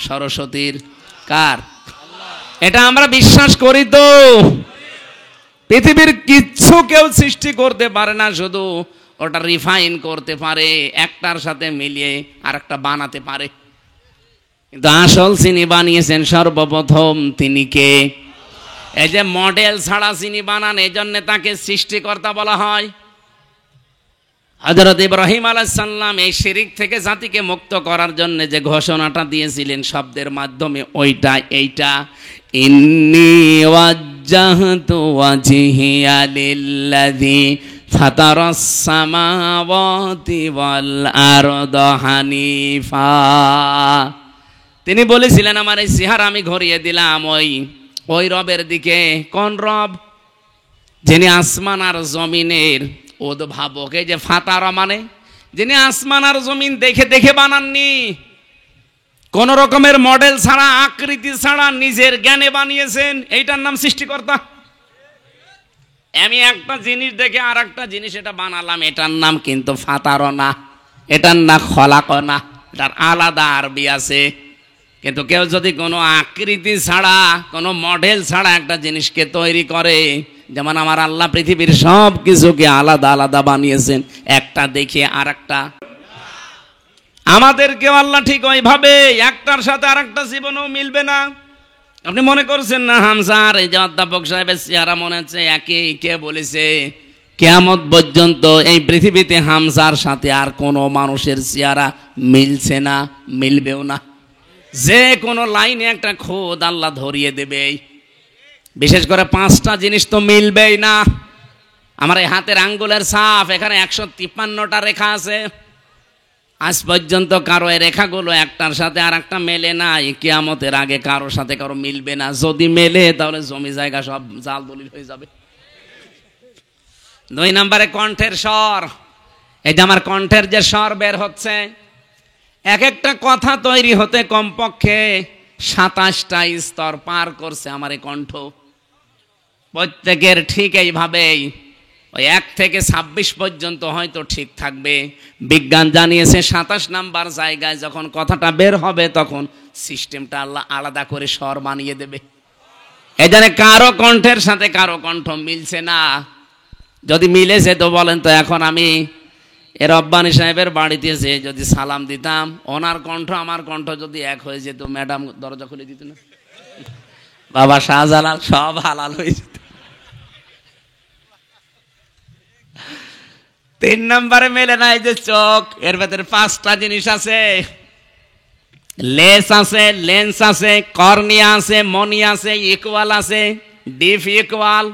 সরস্বতীর, কার? এটা আমরা বিশ্বাস করি। তো পৃথিবীর কিচ্ছু কেউ সৃষ্টি করতে পারে না, শুধু ওটা রিফাইন করতে পারে, একটার সাথে মিলিয়ে আর একটা বানাতে পারে। কিন্তু আসল চিনি বানিয়েছেন সর্বপ্রথম তিনি কে? এই যে মডেল ছাড়া চিনি বানান, এই জন্য তাকে সৃষ্টিকর্তা বলা হয়। হযরত ইব্রাহিম আলাইহিস সালাম এই শিরিক থেকে জাতিকে মুক্ত করার জন্য যে ঘোষণাটা দিয়েছিলেন শব্দের মাধ্যমে, ওইটা এইটা, ইন্নী ওয়াজ্জাহতু ওয়াজহিয়া লিল্লাযী ফাতারাস সামাওয়াতি ওয়াল আরদা হানিফা। তিনি বলেছিলেন আমার এই চেহারা আমি ঘুরিয়ে দিলাম ওই রবের দিকে। কোন রব? যিনি আসমান আর জমিনের উদ্ভাবক। এই যে ফাতারা মানে যিনি আসমান আর জমিন দেখে দেখে বানাননি, কোন রকমের মডেল ছাড়া, আকৃতি ছাড়া নিজের জ্ঞানে বানিয়েছেন, এইটার নাম সৃষ্টিকর্তা। আমি একটা জিনিস দেখে আর একটা জিনিস এটা বানালাম, এটার নাম কিন্তু ফাতারা না, এটার নাম খলাক না, এটার আলাদা আরবি আছে। কিন্তু কেউ যদি কোনো আকৃতি ছাড়া, কোনো মডেল ছাড়া একটা জিনিসকে তৈরি করে, যেমন আমার আল্লাহ পৃথিবীর সব কিছুকে আলাদা আলাদা বানিয়েছেন, একটা দেখে আর একটা। আমাদেরকেও আল্লাহ ঠিক ওইভাবে, একটার সাথে আর একটা জীবনেও মিলবে না। আপনি মনে করছেন না হামজার এই যে অধ্যাপক সাহেবের চেহারা মনে হচ্ছে একই? কে বলেছে? কিয়ামত পর্যন্ত এই পৃথিবীতে হামজার সাথে আর কোনো মানুষের চেহারা মিলছে না, মিলবেও না। যে কোনো লাইনে একটা খোদ আল্লাহ ধরিয়ে দেবে। বিশেষ করে পাঁচটা জিনিস তো মিলবেই না। আমার এই হাতের আঙ্গুলের ছাপ, এখানে 153টা রেখা আছে। আজ পর্যন্ত কারো এই রেখাগুলো একটার সাথে আর একটা মেলে না। কিয়ামতের আগে কারোর সাথে কারো মিলবে না। যদি মেলে তাহলে জমি জায়গা সব জাল দলিল হয়ে যাবে। 2 নম্বরে কণ্ঠের স্বর। এই যে আমার কণ্ঠের যে স্বর বের হচ্ছে, এক একটা কথা তৈরি হতে কমপক্ষে 27টা স্তর পার করছে আমার এই কণ্ঠ। প্রত্যেকের ঠিক এইভাবেই ওই 1 থেকে 26 পর্যন্ত হয়তো ঠিক থাকবে। বিজ্ঞান জানিয়েছে 27 নাম্বার জায়গায় যখন কথাটা বের হবে তখন সিস্টেমটা আল্লাহ আলাদা করে স্বর বানিয়ে দেবে। এই জন্য কারো কণ্ঠের সাথে কারো কণ্ঠ মিলছে না। যদি মিলেছে তো বলেন তো, এখন আমি রব্বানী সাহেবের বাড়িতে যে যদি সালাম দিতাম, ওনার কণ্ঠ আমার কণ্ঠ যদি এক হয়ে যেত, ম্যাডাম দরজা খুলে দিত না, বাবা শাহজালাল সব হালাল হয়ে যেত। 3 নম্বরে মেলে না এই যে চোখ, এর ভেতরে 5টা জিনিস আছে। লেন্স আছে, লেন্স আছে, কর্নিয়া আছে, মনি আছে, ইকুয়াল আছে, ডিপ ইকুয়াল।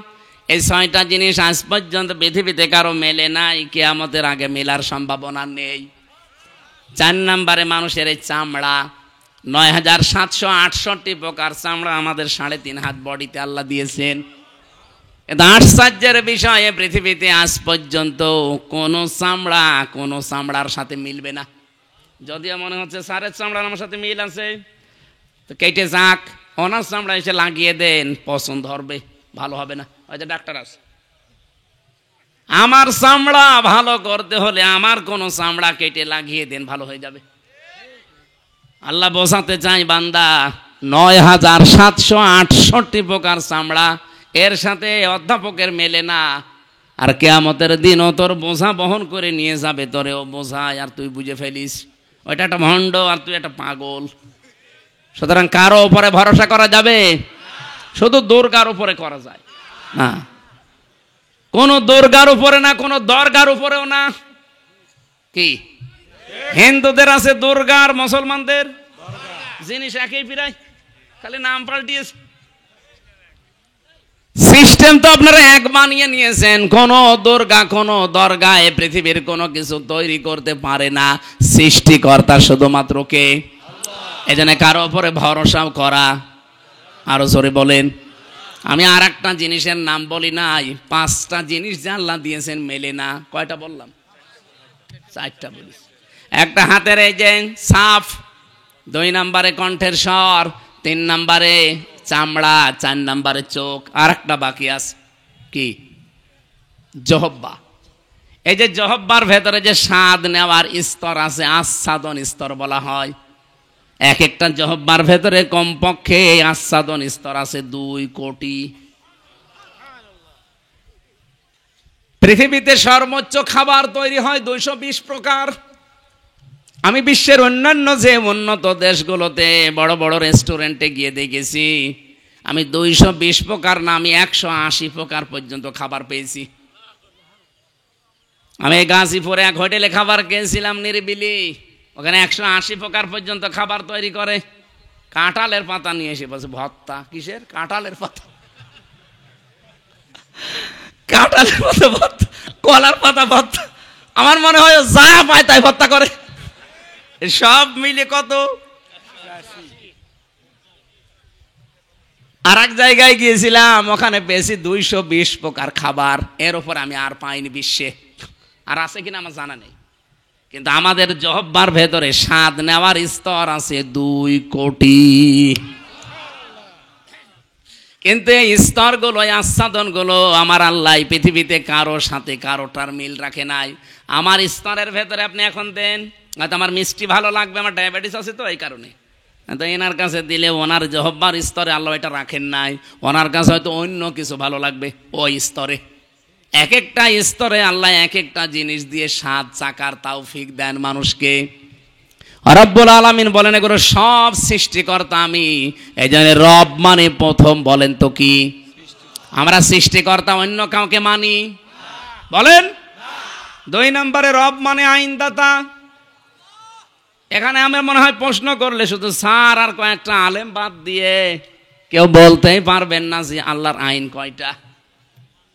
এই 6টা জিনিস আজ পর্যন্ত পৃথিবীতে কারো মেলে নাই, কিয়ামতের আগে মেলার সম্ভাবনা নেই। 4 নম্বরে মানুষের এই চামড়া, 9768 প্রকার চামড়া আমাদের 3.5 হাত বডিতে আল্লাহ দিয়েছেন। এটা আশ্চর্যের বিষয়, পৃথিবীতে আজ পর্যন্ত কোনো চামড়ার সাথে মিলবে না। যদিও মনে হচ্ছে স্যারের চামড়ার আমার সাথে মিল আছে, তো কেটে যাক, ওনার চামড়া এসে লাগিয়ে দেন, পছন্দ হবে, ভালো হবে না। ওই যে ডাক্তার আছে, আমার চামড়া ভালো করতে হলে আমার কোনো চামড়া কেটে লাগিয়ে দেন, ভালো হয়ে যাবে। আল্লাহ বোঝাতে চাই বান্দা 9768 প্রকার চামড়া, এর সাথে অধ্যাপকের মেলে না। আর কিয়ামতের দিন ও তোর বোঝা বহন করে নিয়ে যাবে, তোরে ও বোঝায় আর তুই বুঝে ফেলিস ওইটা একটা ভণ্ড আর তুই একটা পাগল। সুতরাং কারো উপরে ভরসা করা যাবে? শুধু দুর্গার উপরে করা যায় না, কোনো দুর্গার উপরে না, কোনো দরগার উপরেও না। কি হিন্দুদের আছে দুর্গা আর মুসলমানদের জিনিস একই, প্রায় খালি নাম পাল্টিয়েছে। সিস্টেম তো আপনারা এক বানিয়ে নিয়েছেন। কোন দুর্গা, কোন দরগা এ পৃথিবীর কোনো কিছু তৈরি করতে পারে না। সৃষ্টিকর্তা শুধুমাত্র কে? এই জন্য কারো উপরে ভরসাও করা আরো জোরে বলেন। আমি আর একটা জিনিসের নাম বলি নাই, 5টা জিনিস যে আল্লাহ দিয়েছেন মেলে না। কয়টা বললাম? 4টা বলি। একটা হাতের এই যে সাফ, 2 নম্বরে কণ্ঠের স্বর, 3 নম্বরে চামড়া, 4 নম্বরে চোখ, আর একটা বাকি আছে কি? জহব্বা। এই যে জহব্বার ভেতরে যে স্বাদ নেওয়ার স্তর আছে, আস্বাদন স্তর বলা হয়। এক একটা জহব্বার ভেতরে কমপক্ষে আস্বাদন স্তর আছে 2 কোটি। পৃথিবীতে সর্বোচ্চ খাবার তৈরি হয় 220 প্রকার। আমি বিশ্বের অন্যান্য যে উন্নত দেশগুলোতে বড় বড় রেস্টুরেন্টে গিয়ে দেখেছি, আমি 220 প্রকার না, আমি 180 প্রকার পর্যন্ত খাবার পেয়েছি। আমি গাজীপুরে এক হোটেলে খাবার খেয়েছিলাম নিরিবিলি, ওখানে 180 প্রকার পর্যন্ত খাবার তৈরি করে। কাঁঠালের পাতা নিয়ে এসে বলছে ভর্তা। কিসের? কাঁঠালের পাতা। কাঁঠালের পাতা ভর্তা, কলার পাতা ভর্তা। আমার মনে হয় যা পায় তাই ভর্তা করে। সব মিলে কত? আর এক জায়গায় গিয়েছিলাম, ওখানে পেয়েছি 220 প্রকার খাবার। এর উপর আমি আর পাইনি বিশ্বে। আর আছে কিনা আমার জানা নেই, কিন্তু আমাদের জহব্বার ভেতরে স্বাদ নেওয়ার স্তর আছে 2 কোটি। কিন্তু এই স্তরগুলো, এই আস্বাদনগুলো আমার আল্লাহ পৃথিবীতে কারোর সাথে কারোটার মিল রাখে নাই। আমার স্তরের ভেতরে আপনি এখন দেন, হয়তো আমার মিষ্টি ভালো লাগবে, আমার ডায়াবেটিস আছে তো এই কারণে, তো এনার কাছে দিলে ওনার জহব্বার স্তরে আল্লাহ এটা রাখেন নাই। ওনার কাছে হয়তো অন্য কিছু ভালো লাগবে ওই স্তরে। এক একটা স্তরে আল্লাহ এক একটা জিনিস দিয়ে স্বাদ চাকার তৌফিক দেন মানুষকে। রব্বুল আলামিন বলেন এগুলো সব সৃষ্টিকর্তা আমি। এই জন্য রব মানে প্রথম বলেন তো কি? আমরা সৃষ্টিকর্তা অন্য কাউকে মানি? বলেন। 2 নম্বরে রব মানে আইনদাতা। এখানে আমার মনে হয় প্রশ্ন করলে শুধু স্যার আর কয়েকটা আলেম বাদ দিয়ে কেউ বলতেই পারবেন না যে আল্লাহর আইন কয়টা।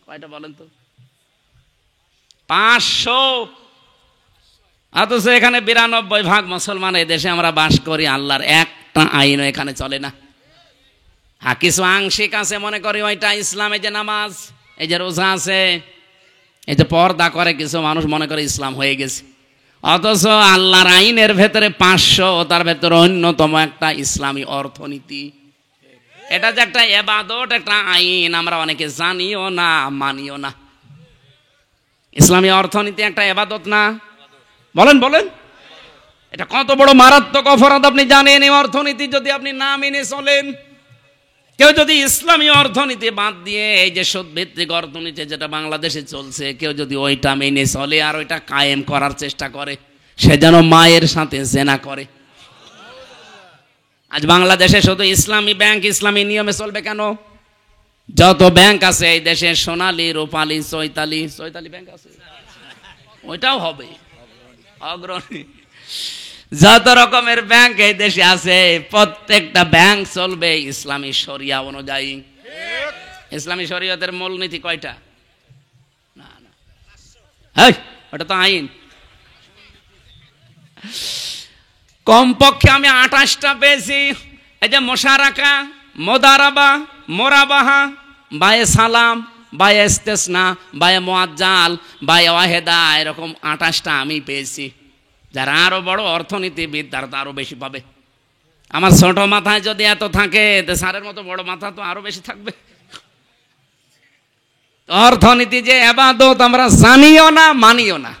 কয়টা বলেন তো? 500। অথচ এখানে 92% মুসলমান এই দেশে আমরা বাস করি, আল্লাহর একটা আইনও এখানে চলে না। হ্যাঁ, কিছু আংশিক আছে, মনে করি ওইটা ইসলাম। এই যে নামাজ, এই যে রোজা আছে, এই যে পর্দা করে কিছু মানুষ মনে করে ইসলাম হয়ে গেছে। অথচ আল্লাহর আইনের ভেতরে 500, তার ভেতরে অন্যতম একটা ইসলামী অর্থনীতি। এটা যে একটা ইবাদত, একটা আইন, আমরা অনেকে জানিও না, মানিও না। ইসলামী অর্থনীতি একটা ইবাদত না? বলেন বলেন। এটা কত বড় মারাত্মক অপরাধ আপনি জানেন? এই অর্থনীতি যদি আপনি না মেনে চলেন, কেউ যদি ইসলামী অর্থনীতি বাদ দিয়ে এই যে সুদভিত্তিক অর্থনীতি যেটা বাংলাদেশে চলছে, কেউ যদি ওইটা মেনে চলে আর ওইটা কায়েম করার চেষ্টা করে, সে যেন মায়ের সাথে জেনা করে। আজ বাংলাদেশে শুধু ইসলামী ব্যাংক ইসলামী নিয়মে চলবে কেন? যত ব্যাংক আছে এই দেশে, সোনালী, রূপালী, চৈতালি ব্যাংক আছে, ওইটাও হবে অগ্রণী। যত রকমের ব্যাংক এই দেশে আছে, প্রত্যেকটা ব্যাংক চলবে ইসলামী শরিয়া অনুযায়ী। ইসলামী শরিয়তের মূলনীতি কয়টা? না না, ওটা তো আইন। কমপক্ষে আমি 28টা পেয়েছি। এই যে মোশারাকা, মোদারাবা, মোরাবাহা, বায়ে সালাম, বায়ে ইস্তেসনা, বায়ে মুআজ্জাল, বায়ে ওয়াহেদা, এরকম 28টা আমি পেয়েছি। যারা আরো বড় অর্থনীতিবিদ তারা তো আরো বেশি পাবে। আমার ছোট মাথায় যদি এত থাকে, স্যারের মতো বড় মাথা তো আরো বেশি থাকবে। অর্থনীতি যে ইবাদত আমরা জানিও না, মানিও না।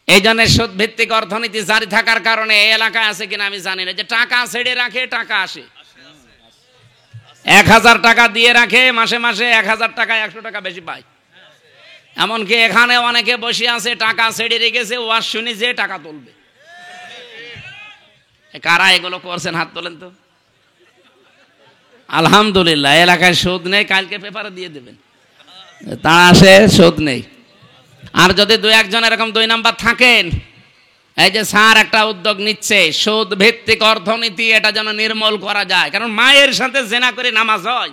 এই জন্য সুদ ভিত্তিক অর্থনীতি জারি থাকার কারণে এই এলাকায় আছে কিনা আমি জানি না, যে টাকা ছেড়ে রাখে টাকা আসে। 1000 টাকা দিয়ে রাখে, মাসে মাসে 1000 টাকা 100 টাকা বেশি পায়। এমনকি এখানে অনেকে বসে আছে, টাকা ছেড়ে রেখেছে, ওয়াজ শুনি যে টাকা তুলবে। কারা এগুলো করছেন হাত তোলেন তো। আলহামদুলিল্লাহ, এলাকায় সুদ নেই, কালকে পেপারে দিয়ে দেবেন। তা আসে সুদ নেই। আর যদি 2-1 এরকম 2 নাম্বার থাকেন, এই যে স্যার একটা উদ্যোগ নিচ্ছে সুদ ভিত্তিক অর্থনীতি, এটা যেন নির্মূল করা যায়। কারণ মায়ের সাথে জেনা করে নামাজ হয়,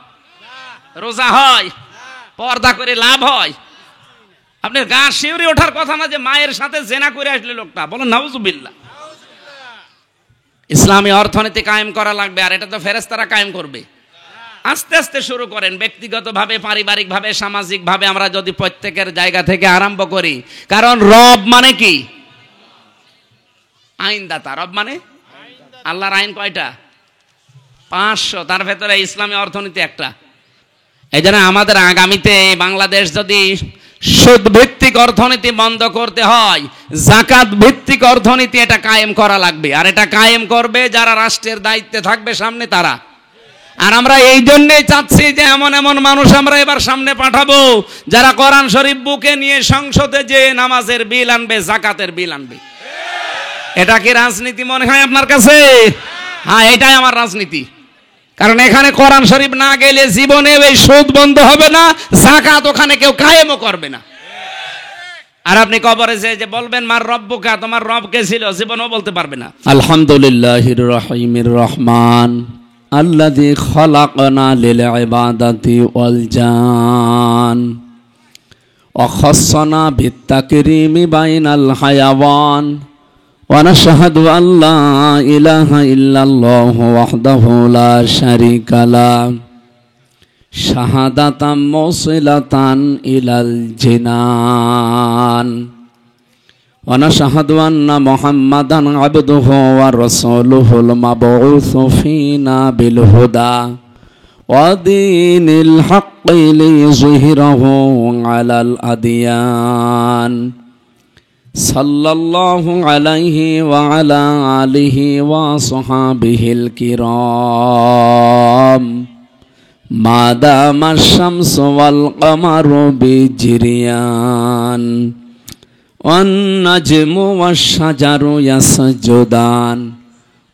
রোজা হয়, পর্দা করে লাভ হয়। আপনার গা শিউরে ওঠার কথা না যে মায়ের সাথে জেনা করে আসলে লোকটা, বলেন নাউজুবিল্লাহ। ইসলামী অর্থনীতি কায়েম করা লাগবে, আর এটা তো ফেরেশতারা কায়েম করবে। আস্তে আস্তে শুরু করেন, ব্যক্তিগতভাবে, পারিবারিকভাবে, সামাজিকভাবে আমরা যদি প্রত্যেকের জায়গা থেকে আরম্ভ করি। কারণ রব মানে কি? আইনদাতা। রব মানে আল্লাহর আইন কয়টা? 500, তার ভেতরে ইসলামী অর্থনীতি একটা। এই জন্য আমাদের আগামীতে বাংলাদেশ যদি সুদ ভিত্তিক অর্থনীতি বন্ধ করতে হয়, যাকাত ভিত্তিক অর্থনীতি এটা কায়েম করা লাগবে। আর এটা কায়েম করবে যারা রাষ্ট্রের দায়িত্বে থাকবে সামনে, তারা। আর আমরা এই জন্যই চাচ্ছি যে এমন এমন মানুষ আমরা এবার সামনে পাঠাবো যারা কোরআন শরীফ বুকে নিয়ে সংসদে যে নামাজের বিল আনবে, যাকাতের বিল আনবে। এটা কি রাজনীতি মনে হয় আপনার কাছে? হ্যাঁ, এটাই আমার রাজনীতি। কারণ এখানে কোরআন শরীফ না গেলে জীবনে এই সুদ বন্ধ হবে না, যাকাত ওখানে কেউ কায়েমও করবে না। আর আপনি কবরে যে বলবেন মার রব্বুকা, তোমার রব কে ছিল, জীবনও বলতে পারবে না। আলহামদুলিল্লাহির রহিমির রহমান আল্লাযী খালাকনা লিল ইবাদাতি ওয়াল জান ওয়া খাসসানা বিত তাকরীমি বাইনাল হায়াওয়ান ونشهد أن لا إله إلا الله وحده لا شريك له شهادة موصلة إلى الجنان ونشهد أن محمدا عبده ورسوله المبعوث فينا بالهدى ودين الحق ليظهره على الأديان صلى الله عليه وعلى آله وصحابه الكرام ما دام الشمس والقمر بجريان والنجم والشجر يسجدان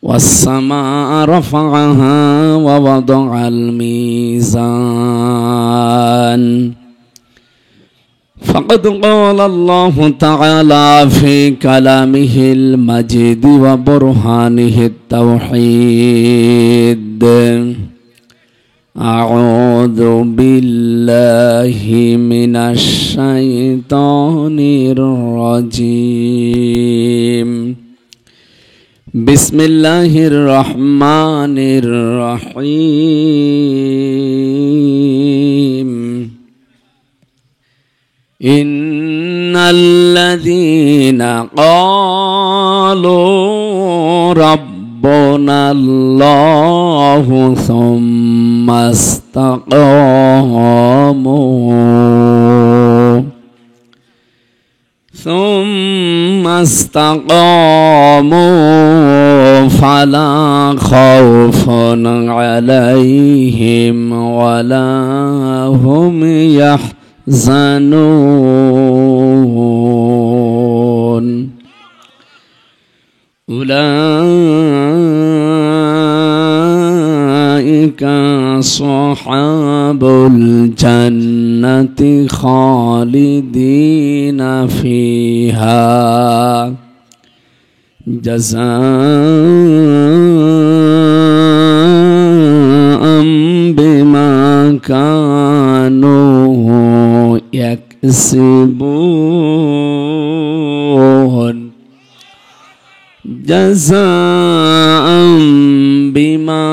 والسماء رفعها ووضع الميزان فقد قال الله تعالى في كلامه المجيد وبرهانه التوحيد أعوذ بالله من الشيطان الرجيم بسم الله الرحمن الرحيم إن الذين قالوا ربنا الله ثم استقاموا فلا خوف عليهم ولا هم يحزنون أولئك أصحاب الجنة خالدين فيها جزاء بما كانوا يكسبون جزاء بما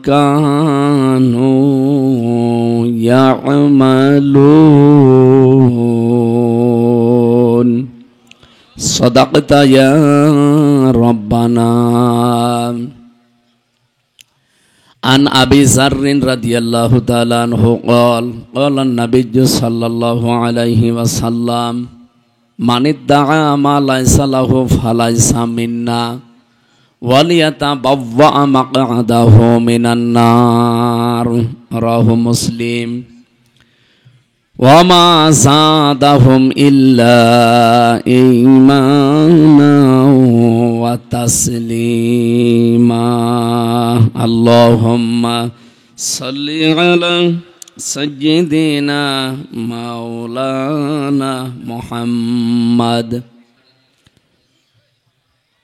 كانوا يعملون صدقت يا ربنا عن أبي ذر رضي الله تعالى عنه قال قال النبي صلى الله عليه وسلم من ادعى ما ليس له فليس منا وليتبوأ مقعده من النار رواه مسلم وما زادهم إلا إيمانا وتسليما اللهم صل على سيدنا مولانا محمد।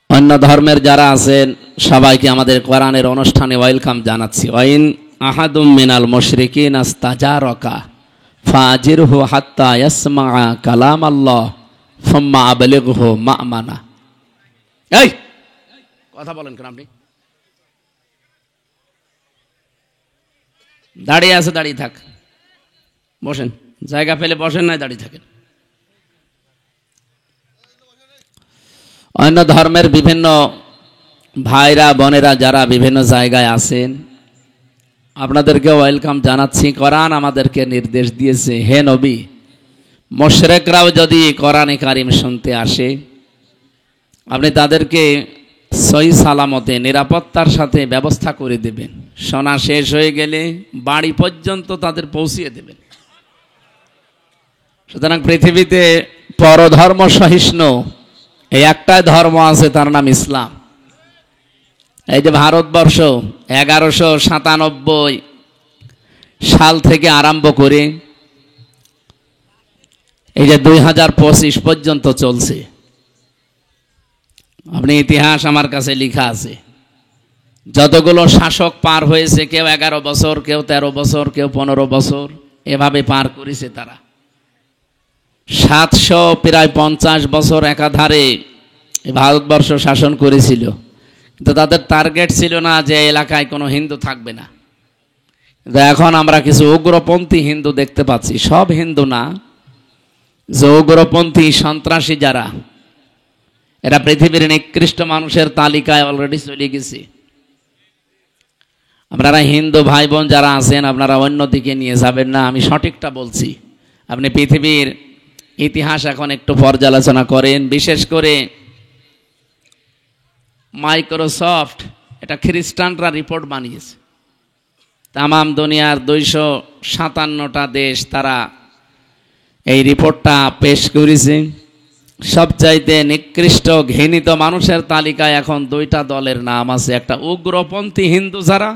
অন্য ধর্মের যারা আছেন সবাইকে আমাদের কোরআনের অনুষ্ঠানে ওয়েলকাম জানাচ্ছি। ওয়াইন আহাদুম মিনাল মুশরিকিন আস্তাজারাকা ফাজিরহু হাত্তা ইয়াসমাআ কালাম আল্লাহ সুম্মা আবলিগহু মা'মানা। এই কথা বলেন কেন আপনি? দাঁড়িয়ে আছে, দাঁড়িয়ে থাক, বসেন, জায়গা পেলে বসেন, নাই দাঁড়িয়ে থাকেন। অন্য ধর্মের বিভিন্ন ভাইরা বোনেরা যারা বিভিন্ন জায়গায় আছেন, আপনাদেরকে ওয়েলকাম জানাচ্ছি। কোরআন আমাদেরকে নির্দেশ দিয়েছে, হে নবী, মুশরিকরাও যদি কোরআনে কারিম শুনতে আসে, আপনি তাদেরকে সহি সালামতে নিরাপত্তার সাথে ব্যবস্থা করে দেবেন। শোনা শেষ হয়ে গেলে বাড়ি পর্যন্ত তাদের পৌঁছিয়ে দেবেন। সুতরাং পৃথিবীতে পরধর্ম সহিষ্ণু এই একটাই ধর্ম আছে, তার নাম ইসলাম। এই যে ভারতবর্ষ 1197 সাল থেকে আরম্ভ করে এই যে 2025 পর্যন্ত চলছে, আপনি ইতিহাস আমার কাছে লেখা আছে, যতগুলো শাসক পার হয়েছে, কেউ 11 বছর, কেউ 13 বছর, কেউ 15 বছর, এভাবে পার করেছে তারা। 750 বছর একাধারে ভারতবর্ষ শাসন করেছিল, কিন্তু তাদের টার্গেট ছিল না যে এলাকায় কোনো হিন্দু থাকবে না। কিন্তু এখন আমরা কিছু উগ্রপন্থী হিন্দু দেখতে পাচ্ছি, সব হিন্দু না, যে উগ্রপন্থী সন্ত্রাসী যারা, এরা পৃথিবীর নিকৃষ্ট মানুষের তালিকায় অলরেডি চলে গেছে। আপনারা হিন্দু ভাই বোন যারা আছেন, আপনারা অন্যদিকে নিয়ে যাবেন না, আমি সঠিকটা বলছি। আপনি পৃথিবীর ইতিহাস এখন একটু পর্যালোচনা করেন, বিশেষ করে মাইক্রোসফট, এটা খ্রিস্টানরা রিপোর্ট বানিয়েছে, তামাম দুনিয়ার 257টা দেশ তারা এই রিপোর্টটা পেশ করেছে। সবচাইতে নিকৃষ্ট ঘৃণিত মানুষের তালিকায় এখন 2টা দলের নাম আছে, একটা উগ্রপন্থী হিন্দু যারা,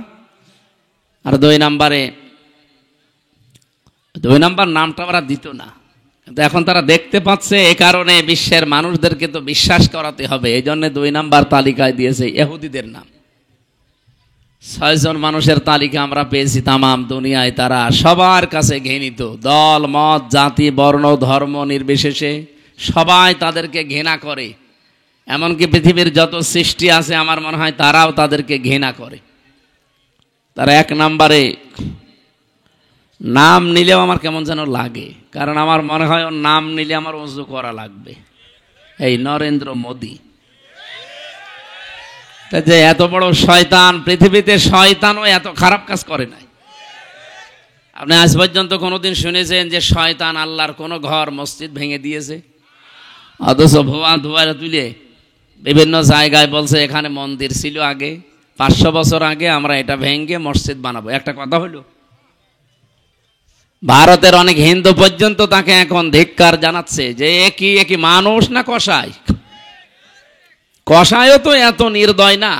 আর 2 নাম্বার নামটা ওরা দিত না, কিন্তু এখন তারা দেখতে পাচ্ছে, এ কারণে বিশ্বের মানুষদেরকে তো বিশ্বাস করাতে হবে, এই জন্য 2 নাম্বার তালিকায় দিয়েছে ইহুদিদের নাম। 6 জন মানুষের তালিকা আমরা পেয়েছি তামাম দুনিয়ায়, তারা সবার কাছে ঘৃণিত, দল মত জাতি বর্ণ ধর্ম নির্বিশেষে সবাই তাদেরকে ঘৃণা করে। এমনকি পৃথিবীর যত সৃষ্টি আছে আমার মনে হয় তারাও তাদেরকে ঘৃণা করে। তারা 1 নম্বরে, নাম নিলেও আমার কেমন যেন লাগে, কারণ আমার মনে হয় ওর নাম নিলে আমার ওযু করা লাগবে, এই নরেন্দ্র মোদী। যে এত বড় শয়তান, পৃথিবীতে শয়তানও এত খারাপ কাজ করে নাই। আপনি আজ পর্যন্ত কোনোদিন শুনেছেন যে শয়তান আল্লাহর কোনো ঘর মসজিদ ভেঙে দিয়েছে? অথচ ভুয়া ধুয়ারে তুলে বিভিন্ন জায়গায় বলছে এখানে মন্দির ছিল আগে, 500 বছর আগে, আমরা এটা ভেঙে মসজিদ বানাবো। একটা কথা হলো, ভারতের অনেক হিন্দু পর্যন্ত তাকে এখন ধিক্কার জানাচ্ছে যে একই মানুষ না কসাই। কসাইও তো এত নির্দয় না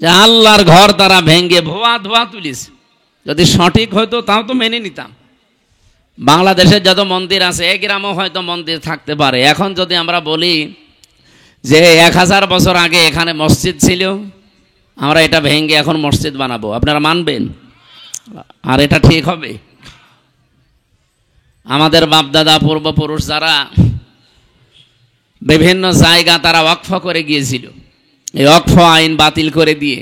যে আল্লাহর ঘর তারা ভেঙে ভুয়া ধোয়া তুলিস। যদি সঠিক হয়তো তাও তো মেনে নিতাম। বাংলাদেশের যত মন্দির আছে, এক গ্রামও হয়তো মন্দির থাকতে পারে। এখন যদি আমরা বলি যে 1000 বছর আগে এখানে মসজিদ ছিল, আমরা এটা ভেঙে এখন মসজিদ বানাবো, আপনারা মানবেন? আর এটা ঠিক হবে? আমাদের বাপদাদা পূর্বপুরুষ যারা বিভিন্ন জায়গা তারা ওয়াকফ করে গিয়েছিল, এই ওয়াকফ আইন বাতিল করে দিয়ে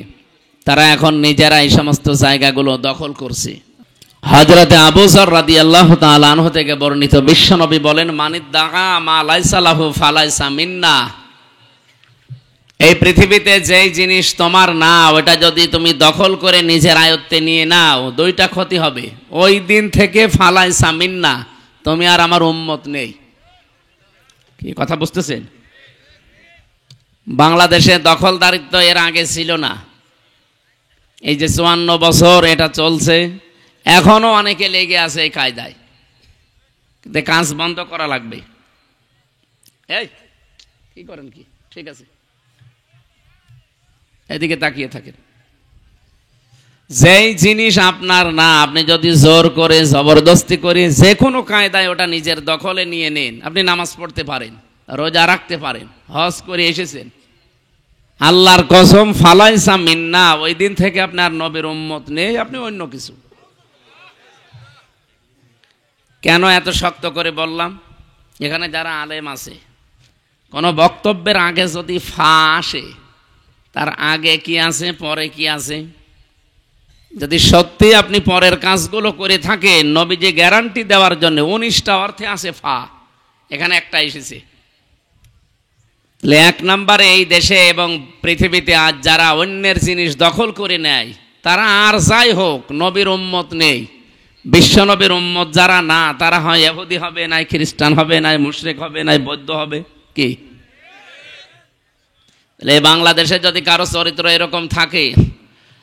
তারা এখন নিজেরা এই সমস্ত জায়গাগুলো দখল করছে। হযরতে আবু যর রাদিয়াল্লাহু তাআলা আনহু থেকে বর্ণিত, বিশ্বনবী বলেন, মানিদ্দাআ মা লাইসা লাহু ফালাইসা মিন্না। এই পৃথিবীতে যেই জিনিস তোমার না, ওটা যদি তুমি দখল করে নিজের আয়ত্তে নিয়ে নাও, 2টা ক্ষতি হবে। ওই দিন থেকে ফালাইসা মিন্না, তুমি আর আমার উম্মত নেই। কি কথা বুঝতেছেন? বাংলাদেশে দখলদারিত্ব এর আগে ছিল না। এই যে 54 বছর এটা চলছে, এখনো অনেকে লেগে আছে এই কায়দায়, কিন্তু কাজ বন্ধ করা লাগবে। এই কি করেন কি? ঠিক আছে, এদিকে তাকিয়ে থাকেন। যেই জিনিস আপনার না, আপনি যদি জোর করে জবরদস্তি করে যে কোনো কায়দায় ওটা নিজের দখলে নিয়ে নেন, আপনি নামাজ পড়তে পারেন, রোজা রাখতে পারেন, হজ করে এসেছেন, আল্লাহর কসম ফালাইসা মিন্না, ওই দিন থেকে আপনার নবীর উম্মত নেই, আপনি অন্য কিছু। কেন এত শক্ত করে বললাম? এখানে যারা আলেম আছে, কোনো বক্তব্যের আগে যদি ফা আসে, তার আগে কি আছে পরে কি আছে যদি সত্যি আপনি পরের কাজগুলো করে থাকেন, নবীজি গ্যারান্টি দেওয়ার জন্য 19টা অর্থে আছে ফা, এখানে একটা এসেছে। এক নম্বরে এই দেশে এবং পৃথিবীতে আজ যারা অন্যের জিনিস দখল করে নেয়, তারা আর যাই হোক নবীর উম্মত নেই। বিশ্ব নবীর উম্মত যারা না, তারা হয় ইহুদি হবে, নাই খ্রিস্টান হবে, নাই মুশরিক হবে, নাই বৌদ্ধ হবে। কি এই বাংলাদেশে যদি কারো চরিত্র এরকম থাকে,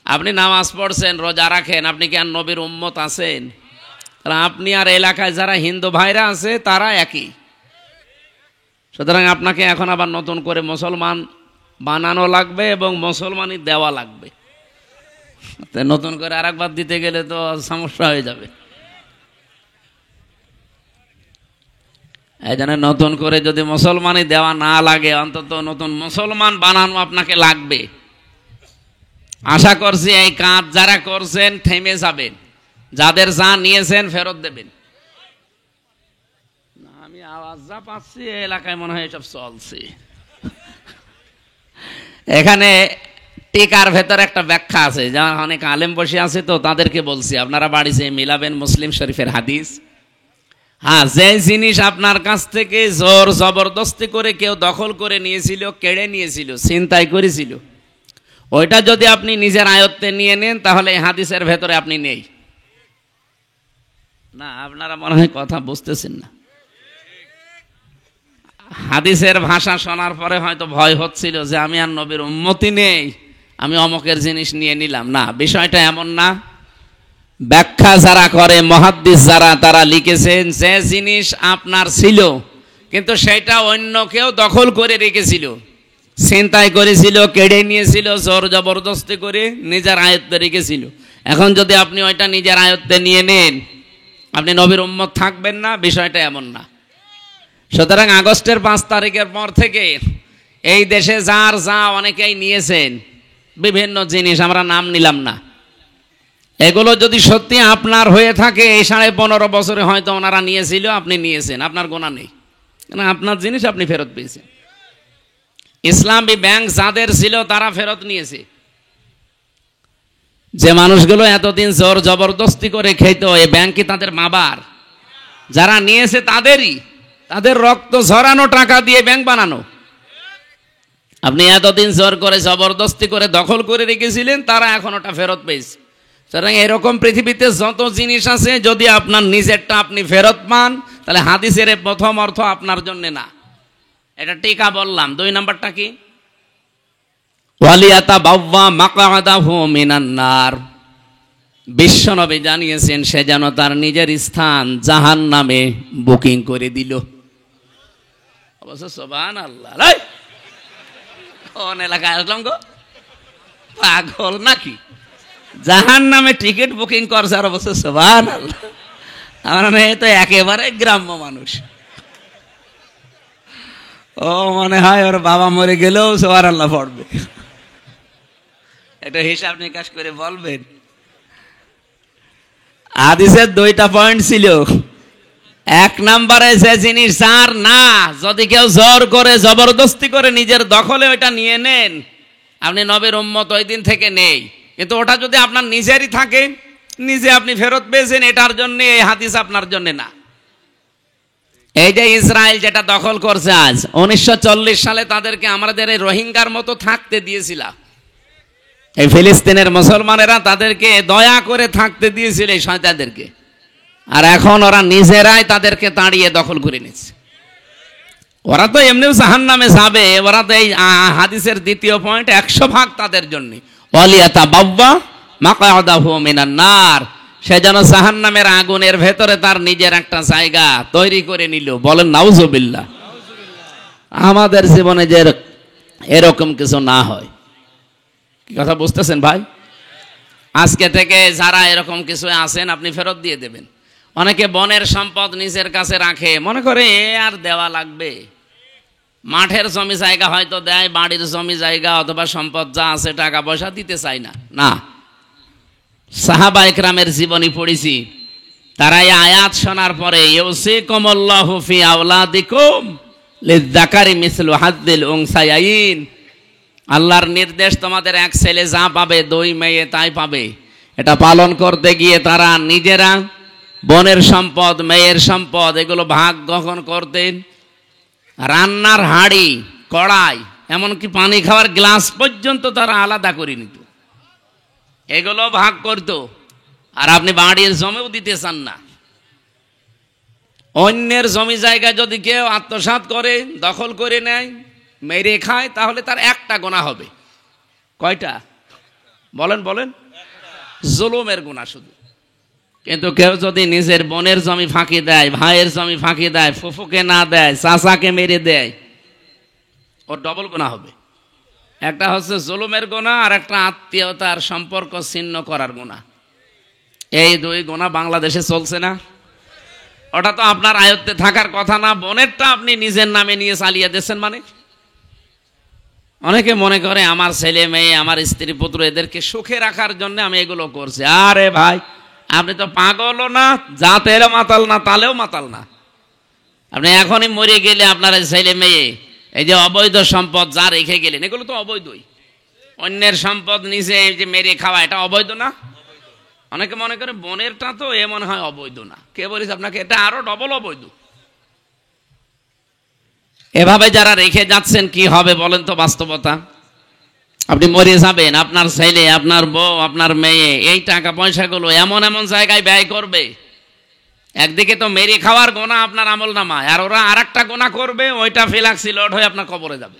আপনি নামাজ পড়ছেন, রোজা রাখেন, আপনি কি আর নবীর উম্মত আছেন? আপনি আর এলাকায় যারা হিন্দু ভাইরা আছে তারা একই। সুতরাং আপনাকে এখন আবার নতুন করে মুসলমান বানানো লাগবে এবং মুসলমানই দেওয়া লাগবে। নতুন করে আরেকবার দিতে গেলে তো সমস্যা হয়ে যাবে। এই জন্য নতুন করে যদি মুসলমানই দেওয়া না লাগে, অন্তত নতুন মুসলমান বানানো আপনাকে লাগবে। আশা করছি এই কাজ যারা করছেন থেমে যাবেন, যাদের যা নিয়েছেন ফেরত দেবেন। আমি আওয়াজ যা পাচ্ছি এলাকায় মনে হয় এসব চলছে। এখানে টিকার ভেতর একটা ব্যাখ্যা আছে, যা অনেক আলেম বসে আছে, তো তাদেরকে বলছি আপনারা বাড়িতে মিলাবেন মুসলিম শরীফের হাদিস। হ্যাঁ, যে জিনিস আপনার কাছ থেকে জোর জবরদস্তি করে কেউ দখল করে নিয়েছিল, কেড়ে নিয়েছিল, ছিনতাই করেছিল, ওইটা যদি আপনি নিজের আয়ত্তে নিয়ে নেন, তাহলে এই হাদিসের ভেতরে আপনি নেই। না, আপনারা মনে হয় কথা বুঝতেছেন না। হাদিসের ভাষা শোনার পরে হয়তো ভয় হচ্ছিল যে আমি আর নবীর উম্মতি নেই, আমি অমকের জিনিস নিয়ে নিলাম। না, বিষয়টা এমন না। ব্যাখ্যা যারা করে, মুহাদ্দিস যারা, তারা লিখেছেন যে জিনিস আপনার ছিল কিন্তু সেটা অন্য কেউ দখল করে রেখেছিল, ছিনতাই করেছিল, কেড়ে নিয়েছিল, জোর জবরদস্তি করে নিজের আয়ত্তে রেখেছিল। এখন যদি আপনি ওইটা নিজের আয়ত্তে নিয়ে নেন, আপনি নবীর উম্মত থাকবেন না, বিষয়টা এমন না। সুতরাং আগস্টের 5 তারিখের পর থেকে এই দেশে যার যা অনেকেই নিয়েছেন বিভিন্ন জিনিস, আমরা নাম নিলাম না, এগুলো যদি সত্যি আপনার হয়ে থাকে, এই 15.5 বছরে হয়তো ওনারা নিয়েছিল, আপনি নিয়েছেন, আপনার গোনা নেই, কেন আপনার জিনিস আপনি ফেরত পেয়েছেন। ইসলামী ব্যাংক যাদের ছিল তারা ফেরত নিয়েছে। যে মানুষগুলো এতদিন জোর জবরদস্তি করে খেত, এই ব্যাংক কি তাদের বাবার? যারা নিয়েছে তাদেরই, তাদের রক্ত ঝরানো টাকা দিয়ে ব্যাংক বানানো। আপনি এতদিন জোর করে জবরদস্তি করে দখল করে রেখেছিলেন, তারা এখন ওটা ফেরত পেয়েছে। সুতরাং এরকম পৃথিবীতে যত জিনিস আছে, যদি আপনার নিজেরটা আপনি ফেরত পান, তাহলে হাদিসের প্রথম অর্থ আপনার জন্য না। এটা টিকা বললাম। 2 নাম্বারটা কি? ওয়ালিয়াতা বাওয়া মাকআদাহু মিনান নার। বিশ্বনবী জানিয়েছেন সে যেন তার নিজের স্থান জাহান্নামে বুকিং করে দিল। অবশ্য সুবহানাল্লাহ, কোন এলাকায় আসলাম গো, পাগল নাকি? জাহান্নামে টিকিট বুকিং করছে, আর অবশ্য সুবহানাল্লাহ। আমার মেয়ে তো একেবারে গ্রাম্য মানুষ, ও মনে হয় ওর বাবা মরে গেলেও সুবহানাল্লাহ পড়বে। এটা হিসাব নিকাশ করে বলবেন। হাদিসের 2টা পয়েন্ট ছিল। 1 নম্বরে যে জিনিস যার না, যদি কেউ জোর করে জবরদস্তি করে নিজের দখলে ওইটা নিয়ে নেন, আপনি নবীর উম্মত ওই দিন থেকে নেই। কিন্তু ওটা যদি আপনার নিজেরই থাকে, নিজে আপনি ফেরত পেয়েছেন, এটার জন্য এই হাদিস আপনার জন্য না। এই যে ইসরায়েল যেটা দখল করছে আজ, 1940 সালে তাদেরকে আমাদের এই রোহিঙ্গার মতো থাকতে দিয়েছিলাম। এই ফিলিস্তিনের মুসলমানেরা তাদেরকে দয়া করে থাকতে দিয়েছিল এই শয়তানদেরকে, আর এখন ওরা নিজেরাই তাদেরকে তাড়িয়ে দখল করে নিচ্ছে। ওরা তো এমনিও জাহান্নামে যাবে। ওরা তো এই হাদিসের 2য় পয়েন্ট 100% তাদের জন্য। ওয়ালিয়াতা বাওয়া মাকআদাহু মিনান নার, সে যেন জাহান্নামের আগুনের ভেতরে তার নিজের একটা জায়গা তৈরি করে নিল। বলেন নাউজুবিল্লাহ। আমাদের জীবনে যে এরকম কিছু না হয়, কি কথা বুঝতেছেন ভাই? আজকে থেকে যারা এরকম কিছু আছেন, আপনি ফেরত দিয়ে দেবেন। অনেকে বনের সম্পদ নিজের কাছে রাখে, মনে করে এ আর দেওয়া লাগবে। মাঠের জমি জায়গা হয়তো দেয়, বাড়ির জমি জায়গা অথবা সম্পদ যা আছে টাকা পয়সা দিতে চায় না। না, সাহাবা ইকরামের জীবনী পড়েছি, তারা এই আয়াত শোনার পরে ইউসিকুমুল্লাহু ফি আওলাদিকুম লিযযাকারি মিসলু হাজ্জিল উনসায়াইন, আল্লাহর নির্দেশ, তোমাদের এক ছেলে যা পাবে 2 মেয়ে তাই পাবে। এটা পালন করতে গিয়ে তারা নিজেরা বোনের সম্পদ, মেয়ের সম্পদ এগুলো ভাগ গ্রহণ করতেন। রান্নার হাঁড়ি, কড়াই, এমনকি পানি খাওয়ার গ্লাস পর্যন্ত তারা আলাদা করে নিত, এগুলো ভাগ করত। আর আপনি বাড়ির জমিও দিতে চান না। অন্যের জমি জায়গা যদি কেউ আত্মসাৎ করে, দখল করে নেয়, মেরে খায়, তাহলে তার একটা গুনাহ হবে। কয়টা বলেন বলেন? জুলুমের গুনাহ শুধু। কিন্তু কেউ যদি নিজের বোনের জমি ফাঁকি দেয়, ভাইয়ের জমি ফাঁকি দেয়, ফুফুকে না দেয়, চাচাকে মেরে দেয়, ওর ডবল গুনাহ হবে। একটা হচ্ছে জুলুমের গুনাহ, আর একটা আত্মীয়তার সম্পর্ক ছিন্ন করার গুনাহ। এই দুই গুনাহ বাংলাদেশে চলছে না। ওটা তো আপনার আয়ত্তে থাকার কথা না, বোনেরটা আপনি নিজের নামে নিয়ে চালিয়ে দিচ্ছেন। মানে অনেকে মনে করে আমার ছেলে মেয়ে, আমার স্ত্রী পুত্র, এদেরকে সুখে রাখার জন্য আমি এগুলো করছি। আরে ভাই, আপনি তো পাগলও না, জাতেরও মাতাল না, তালেও মাতাল না। আপনি এখনই মরে গেলে আপনার ছেলে মেয়ে এই যে অবৈধ সম্পদ যা রেখে গেলেন, এগুলো তো অবৈধই। অন্যের সম্পদ নিজে যে মেরে খাওয়া, এটা অবৈধ না? অনেকে মনে করে বোনেরটা তো এ মনে হয় অবৈধ না। কে বলিস আপনাকে? এটা আরো ডবল অবৈধ। এভাবে যারা রেখে যাচ্ছেন কি হবে বলেন তো? বাস্তবতা, আপনি মরে যাবেন, আপনার ছেলে, আপনার বউ, আপনার মেয়ে এই টাকা পয়সাগুলো এমন এমন জায়গায় ব্যয় করবে। একদিকে তো মেরে খাওয়ার গোনা আপনার আমল নামায়, আর ওরা আর একটা গোনা করবে, ওইটা ফেলাক্সি লোড হয়ে আপনার কবরে যাবে।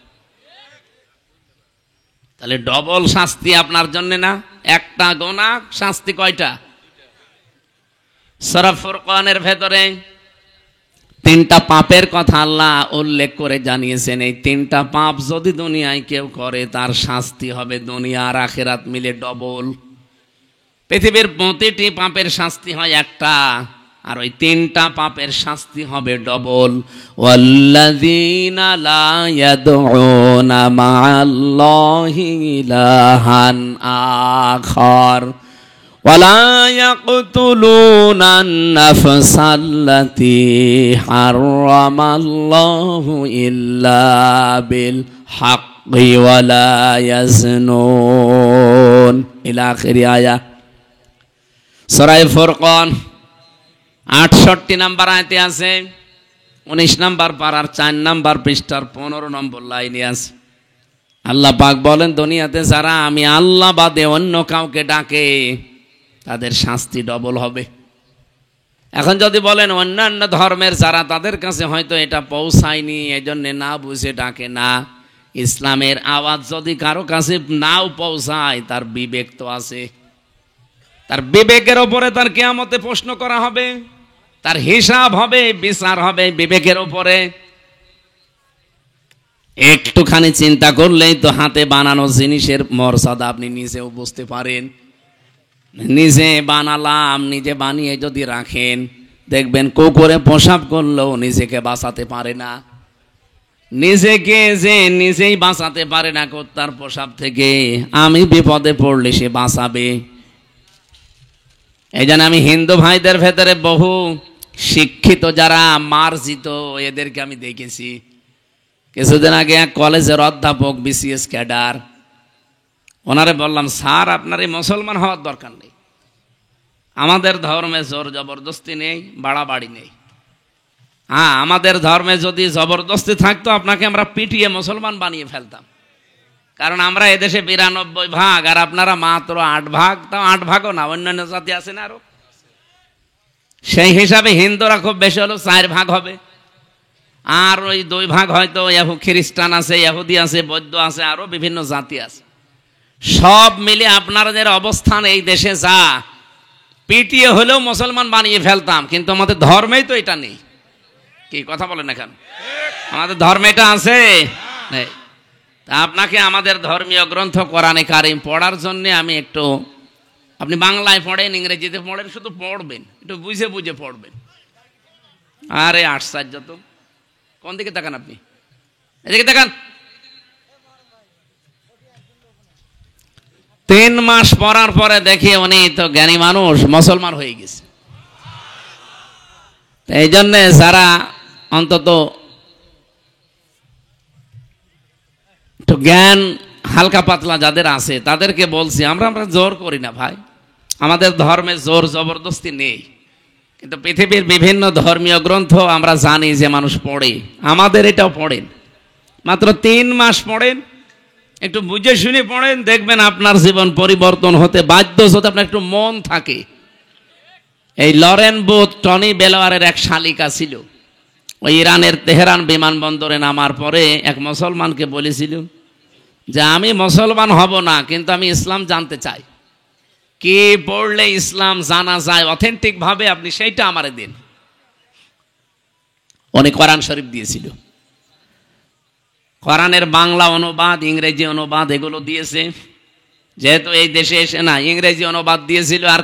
তাহলে ডবল শাস্তি আপনার জন্য না? একটা গোনা শাস্তি কয়টা? সূরা ফুরকানের ভেতরে তিনটা পাপের কথা আল্লাহ উল্লেখ করে জানিয়েছেন। এই তিনটা পাপ যদি দুনিয়ায় কেউ করে, তার শাস্তি হবে দুনিয়া আর আখিরাত মিলে ডবল। পৃথিবীর প্রতিটি পাপের শাস্তি হয় একটা, আর ওই তিনটা পাপের শাস্তি হবে ডবল। ওয়াল্লাযীনা লা ইয়াদউনা মা'আল্লাহি ইলাহান আখার ওয়ালা ইয়াকতুলুনান নাফসাল্লাতী হারামাল্লাহু ইল্লা বিল হাক্কি ওয়ালা ইয়াজনুন ইলা আখির আয়াত। সূরা ফুরকান 68 নম্বর আয়াতে আছে, 19 নম্বর পারার 4 নম্বর পৃষ্ঠার 15 নম্বর লাইনে আছে। আল্লাহ পাক বলেন, দুনিয়াতে যারা আমি আল্লাহ বাদে অন্য কাউকে ডাকে, তাদের শাস্তি ডবল হবে। এখন যদি বলেন অন্যান্য ধর্মের যারা, তাদের কাছে হয়তো এটা পৌঁছায়নি, এজন্য না বুঝে ডাকে না। ইসলামের আওয়াজ যদি কারো কাছে নাও পৌঁছায়, তার বিবেক তো আছে। তার বিবেকের ওপরে তার কিয়ামতে প্রশ্ন করা হবে, তার হিসাব হবে, বিচার হবে বিবেকের ওপরে। একটুখানি চিন্তা করলেই তো হাতে বানানো জিনিসের মর্যাদা আপনি নিজেও বুঝতে পারেন। নিজে বানালাম, নিজে বানিয়ে যদি রাখেন, দেখবেন কুকুরে প্রসাব করলেও নিজেকে বাঁচাতে পারে না। নিজেকে যে নিজেই বাঁচাতে পারে না কুত্তার প্রসাব থেকে, আমি বিপদে পড়লে সে বাঁচাবে। এই জন্য আমি হিন্দু ভাইদের ভেতরে বহু শিক্ষিত যারা মার্জিত, এদেরকে আমি দেখেছি। কিছুদিন আগে এক কলেজের অধ্যাপক, বিসিএস ক্যাডার, ওনারে বললাম, স্যার আপনার এই মুসলমান হওয়ার দরকার নেই, আমাদের ধর্মে জোর জবরদস্তি নেই, বাড়াবাড়ি নেই। হ্যাঁ, আমাদের ধর্মে যদি জবরদস্তি থাকতো, আপনাকে আমরা পিটিয়ে মুসলমান বানিয়ে ফেলতাম। কারণ আমরা এদেশে 92 ভাগ, আর আপনারা মাত্র 8 ভাগ। তাও 8 ভাগও না, অন্যান্য জাতি আছে না আরো। সেই হিসাবে হিন্দুরা খুব বেশি হলো 4 ভাগ হবে, আর ওই 2 ভাগ হয়তো খ্রিস্টান আছে, ইহুদি আছে, বৌদ্ধ আছে, আরো বিভিন্ন জাতি আছে। সব মিলে আপনাদের অবস্থান এই দেশে যা, পিটিয়ে হলেও মুসলমান বানিয়ে ফেলতাম। কিন্তু আমাদের ধর্মেই তো এটা নেই। কি কথা বলেন না কেন? আমাদের ধর্মে এটা আছে নেই। তা আপনাকে আমাদের ধর্মীয় গ্রন্থ কোরআনে কারিম পড়ার জন্য আমি একটু, আপনি বাংলায় পড়েন, ইংরেজিতে পড়েন, শুধু পড়বেন, একটু বুঝে বুঝে পড়বেন। আরে আশ্চর্য তো! কোন দিকে তাকান আপনি? এদিকে তাকান। 3 মাস পড়ার পরে দেখি উনি তো জ্ঞানী মানুষ, মুসলমান হয়ে গেছে। এই জন্যে যারা অন্তত একটু জ্ঞান হালকা পাতলা যাদের আছে, তাদেরকে বলছি, আমরা জোর করি না ভাই। আমাদের ধর্মে জোর জবরদস্তি নেই, কিন্তু পৃথিবীর বিভিন্ন ধর্মীয় গ্রন্থ আমরা জানি যে মানুষ পড়ে, আমাদের এটাও পড়েন। মাত্র 3 মাস পড়েন, একটু বুঝে শুনে পড়েন, দেখবেন আপনার জীবন পরিবর্তন হতে বাধ্য, যদি আপনার একটু মন থাকে। এই লরেন বুথ টনি বেলোয়ারের এক শালিকা ছিল, ওই ইরানের তেহরান বিমানবন্দরে নামার পরে এক মুসলমানকে বলেছিল যে আমি মুসলমান হব না, কিন্তু আমি ইসলাম জানতে চাই, কি পড়লে ইসলাম জানা যায় অথেন্টিক ভাবে, আপনি সেইটা আমারে দিন। উনি কোরআন শরীফ দিয়েছিল, কোরআনের বাংলা অনুবাদ, ইংরেজি অনুবাদ এগুলো দিয়েছে। যেহেতু এই দেশে এসে না, ইংরেজি অনুবাদ দিয়েছিল, আর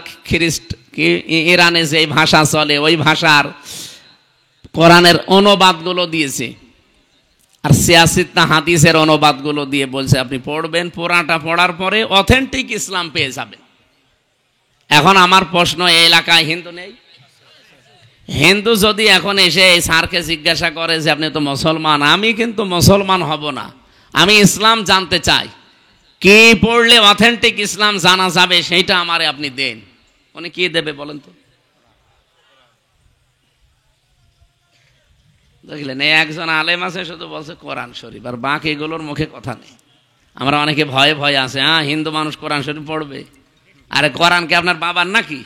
ইরানে যে ভাষা চলে ওই ভাষার কোরআনের অনুবাদগুলো দিয়েছে, আর সিয়াসিত্তা হাদিসের অনুবাদগুলো দিয়ে বলছে আপনি পড়বেন, পুরাটা পড়ার পরে অথেন্টিক ইসলাম পেয়ে যাবেন। এখন আমার প্রশ্ন, এই এলাকায় হিন্দু নেই? হিন্দু যদি এখন এসে এই স্যারকে জিজ্ঞাসা করে যে আপনি তো মুসলমান, আমি কিন্তু মুসলমান হব না, আমি ইসলাম জানতে চাই, কি পড়লে অথেন্টিক ইসলাম জানা যাবে সেইটা আমারে আপনি দেন, উনি কি দেবে বলেন তো? দেখলেন, এই একজন আলেম আছে শুধু বলছে কোরআন শরীফ, আর বাকিগুলোর মুখে কথা নেই। আমরা অনেকে ভয়ে ভয়ে আছে, হ্যাঁ হিন্দু মানুষ কোরআন শরীফ পড়বে। আরে কোরআন কি আপনার বাবার নাকি?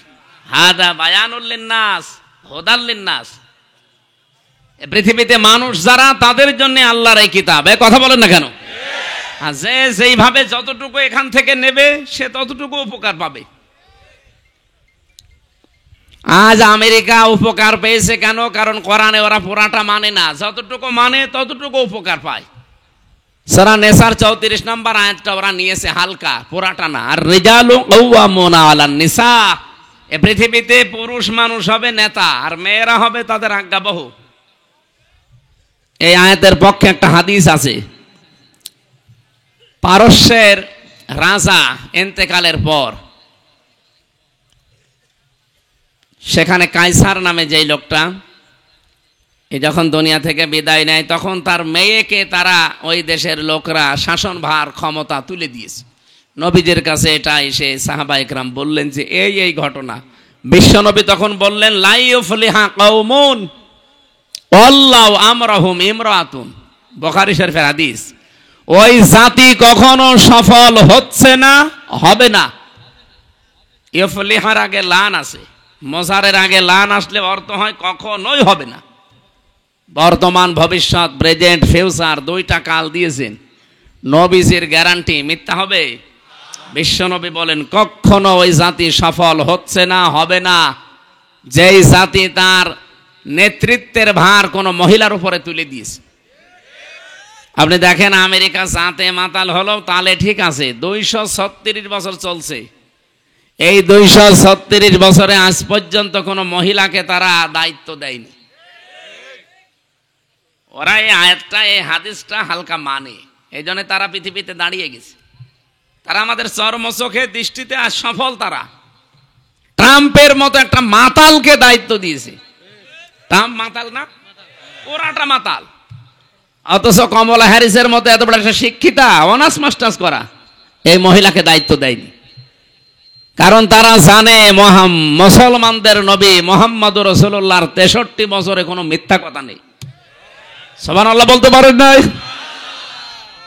হাদা বায়ানুল লিন্নাস হুদাল লিন্নাস। পৃথিবীতে মানুষ যারা, তাদের জন্য আল্লাহর এই কিতাব। এই কথা বলেন না কেন? আর যে যেইভাবে যতটুকু এখান থেকে নেবে সে ততটুকু উপকার পাবে। আজ আমেরিকা উপকার পেয়েছে কেন? কারণ কোরআনে ওরা পুরাটা মানে না, যতটুকু মানে ততটুকু উপকার পায়। সূরা নেসার 34 নম্বর আয়াতটা ওরা নিয়েছে হালকা, পুরাটা না। আর রিজালু কাওয়ামুনা আলান নিসা, এই পৃথিবীতে পুরুষ মানুষ হবে নেতা, আর মেয়েরা হবে তাদের আজ্ঞাবহ। এই আয়াতের পক্ষে একটা হাদিস আছে। পারস্যের রাজা ইন্তেকালের পর সেখানে কাইসার নামে যেই লোকটা যখন দুনিয়া থেকে বিদায় নেয়, তখন তার মেয়েকে তারা ওই দেশের লোকরা শাসনভার ক্ষমতা তুলে দিয়েছে। নবীদের কাছে এটা এসে সাহাবা ইকরাম বললেন যে এই ঘটনা। বিশ্বনবী তখন বললেন লা ইউফলিহা কওমুন আল্লাহু আমরাহুম ইমরাতুন, বুখারী শরীফের হাদিস। ওই জাতি কখনো সফল হচ্ছে না, হবে না। ইউফলিহার আগে লান আছে, মজারের আগে লান আসলে অর্থ হয় কখনোই হবে না। বর্তমান, ভবিষ্যৎ, প্রেজেন্ট, ফিউচার দুইটা কাল দিয়েছেন। নবীজির গ্যারান্টি মিথ্যা হবে? বিশ্বনবী বলেন কখনো ওই জাতি সফল হচ্ছে না, হবে না, যেই জাতি তার নেতৃত্বের ভার কোনো মহিলার উপরে তুলে দিয়েছে। আপনি দেখেন আমেরিকা জাতে মাতাল হলো, তাহলে ঠিক আছে, 236 বছর চলছে। এই 236 বছরে আজ পর্যন্ত কোনো মহিলাকে তারা দায়িত্ব দেয়নি। ওরা এই আয়াতটা, এই হাদিসটা হালকা মানে, এই জন্য তারা পৃথিবীতে দাঁড়িয়ে গেছে। তারা আমাদের চর্মচোখে দৃষ্টিতে আজ সফল। তারা ট্রাম্পের মতো একটা মাতালকে দায়িত্ব দিয়েছে। ট্রাম্প মাতাল না? ওরাটা মাতাল। অথচ কমলা হ্যারিসের মতো এত বড় একটা শিক্ষিতা, অনার্স মাস্টার্স করা, এই মহিলাকে দায়িত্ব দেয়নি। কারণ তারা জানে মুসলমানদের নবী মুহাম্মদুর রাসূলুল্লাহর 63 বছরে কোনো মিথ্যা কথা নেই। সুবহানাল্লাহ বলতে পারেন নাই?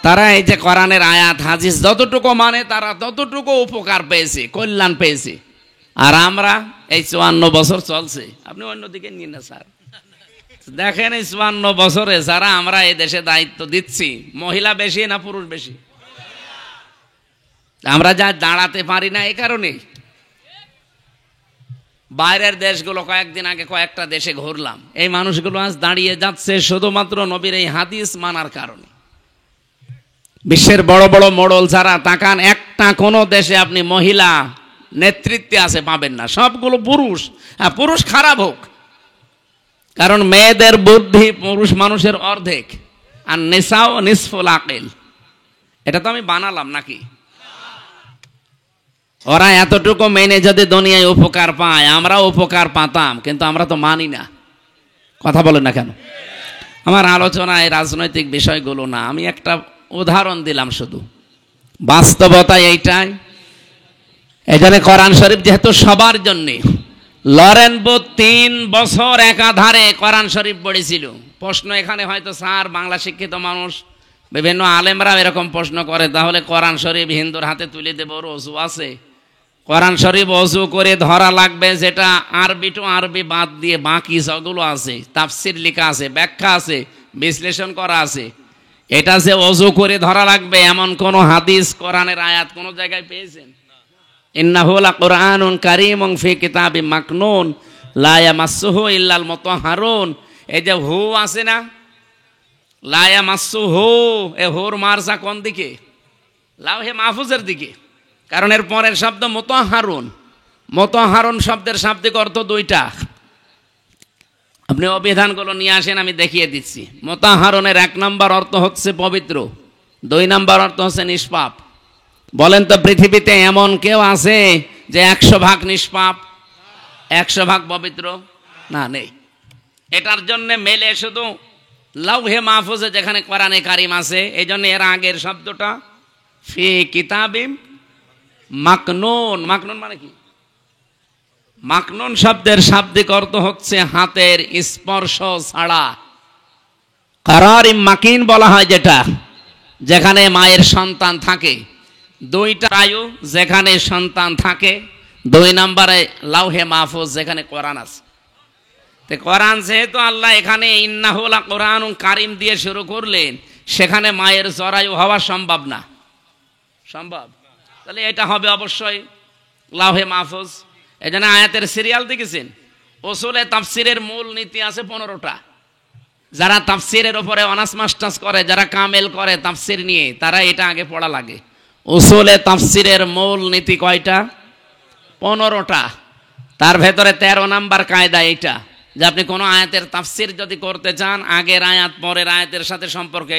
তারা এই যে কোরআনের আয়াত হাদিস যতটুকু মানে, তারা ততটুকু উপকার পেয়েছে, কল্যাণ পেয়েছে। আর আমরা এই 54 বছর চলছে, আপনি অন্যদিকে নিন না স্যার। দেখেন এই 54 বছরে যারা আমরা এই দেশে দায়িত্ব দিচ্ছি, মহিলা বেশি না পুরুষ বেশি? আমরা যা দাঁড়াতে পারি না এই কারণে। বাইরের দেশগুলো, কয়েকদিন আগে কয়েকটা দেশে ঘুরলাম, এই মানুষগুলো আজ দাঁড়িয়ে যাচ্ছে শুধুমাত্র নবীর এই হাদিস মানার কারণে। বিশ্বের বড় বড় মোড়ল যারা তাকান, একটা কোনো দেশে আপনি মহিলা নেতৃত্বে আছে পাবেন না, সবগুলো পুরুষ। হ্যাঁ, পুরুষ খারাপ হোক, কারণ মেয়েদের বুদ্ধি পুরুষ মানুষের অর্ধেক, আর নিসাও নিসফুল আকিল। এটা তো আমি বানালাম নাকি? ওরা এতটুকু মেনে যদি দুনিয়ায় উপকার পায়, আমরা উপকার পাতাম, কিন্তু আমরা তো মানি না। কথা বলেন না কেন? আমার আলোচনায় রাজনৈতিক বিষয়গুলো না, আমি একটা উদাহরণ দিলাম শুধু। বাস্তবতা এইটাই, এই জন্য কোরআন শরীফ যেহেতু সবার জন্যে, লরেন বুথ 3 বছর একাধারে কোরআন শরীফ পড়েছিল। প্রশ্ন এখানে হয়তো স্যার, বাংলা শিক্ষিত মানুষ, বিভিন্ন আলেমরা এরকম প্রশ্ন করে, তাহলে কোরআন শরীফ হিন্দুর হাতে তুলে দেব, ওর অজু আছে? কোরআন শরীফ অজু করে ধরা লাগবে, যেটা আরবি টু আরবি বাদ দিয়ে বাকি সবগুলো আছে, তাফসির লেখা আছে, ব্যাখ্যা আছে, বিশ্লেষণ করা আছে। এটা যে অজু করে ধরা লাগবে এমন কোন হাদিস, কোরআনের আয়াত কোন জায়গায় পেয়েছেন? ইন্নাহু লাকুরআনুন কারীমুন ফি কিতাবিম মাকনুন লা ইয়ামাসসুহু ইল্লাল মুতাহহারুন। এই যে হু আছে না, লা ইয়ামাসসুহু, এ হুর মারসা কোন দিকে? লাউহে মাহফুজের দিকে, কারণ এর পরের শব্দ মুতাহহারুন। মুতাহহারুন শব্দের শাব্দিক অর্থ দুইটা। আপনি অভিধানগুলো নিয়ে আসেন, আমি দেখিয়ে দিচ্ছি। মুতাহহারুনের 1 নম্বর অর্থ হচ্ছে পবিত্র, 2 নম্বর অর্থ হচ্ছে নিষ্পাপ। বলেন তো পৃথিবীতে এমন কেউ আছে যে 100 ভাগ নিষ্পাপ, 100 ভাগ পবিত্র? না, নেই। এটার জন্য মেলে শুধু লাউহে মাহফুজে যেখানে কোরআনে কারিম আছে, এই জন্য এর আগের শব্দটা ফি কিতাবিম মাকনুন। মাকনুন মানে কি? মাকনুন শব্দের শাব্দিক অর্থ হচ্ছে হাতের স্পর্শ ছাড়া। কারারিম মাকিন বলা হয় যেটা, যেখানে মায়ের সন্তান থাকে। 2টা আয়ু যেখানে সন্তান থাকে, 2 নম্বরে লাউহে মাহফুজ যেখানে কোরআন আছে। তো কোরআন যেহেতু আল্লাহ এখানে ইন্নাহু লাকুরআনুন কারীম দিয়ে শুরু করলেন, সেখানে মায়ের জরায়ু হওয়া সম্ভব না? সম্ভব। তাহলে এটা হবে অবশ্যই লাউহে মাহফুজ। এই জন্য আয়াতের সিরিয়াল দেখেছেন, উসুলে তাফসিরের মূল নীতি আছে 15টা। যারা তাফসিরের উপরে অনার্স মাস্টার্স করে, যারা কামেল করে তাফসির নিয়ে, তারা এটা আগে পড়া লাগে। উসুলে তাফসিরের মূল নীতি কয়টা? 15টা। তার ভেতরে 13 নাম্বার কায়দা এইটা, যে আপনি কোনো আয়াতের তাফসির যদি করতে চান, আগের আয়াত পরের আয়াতের সাথে সম্পর্কে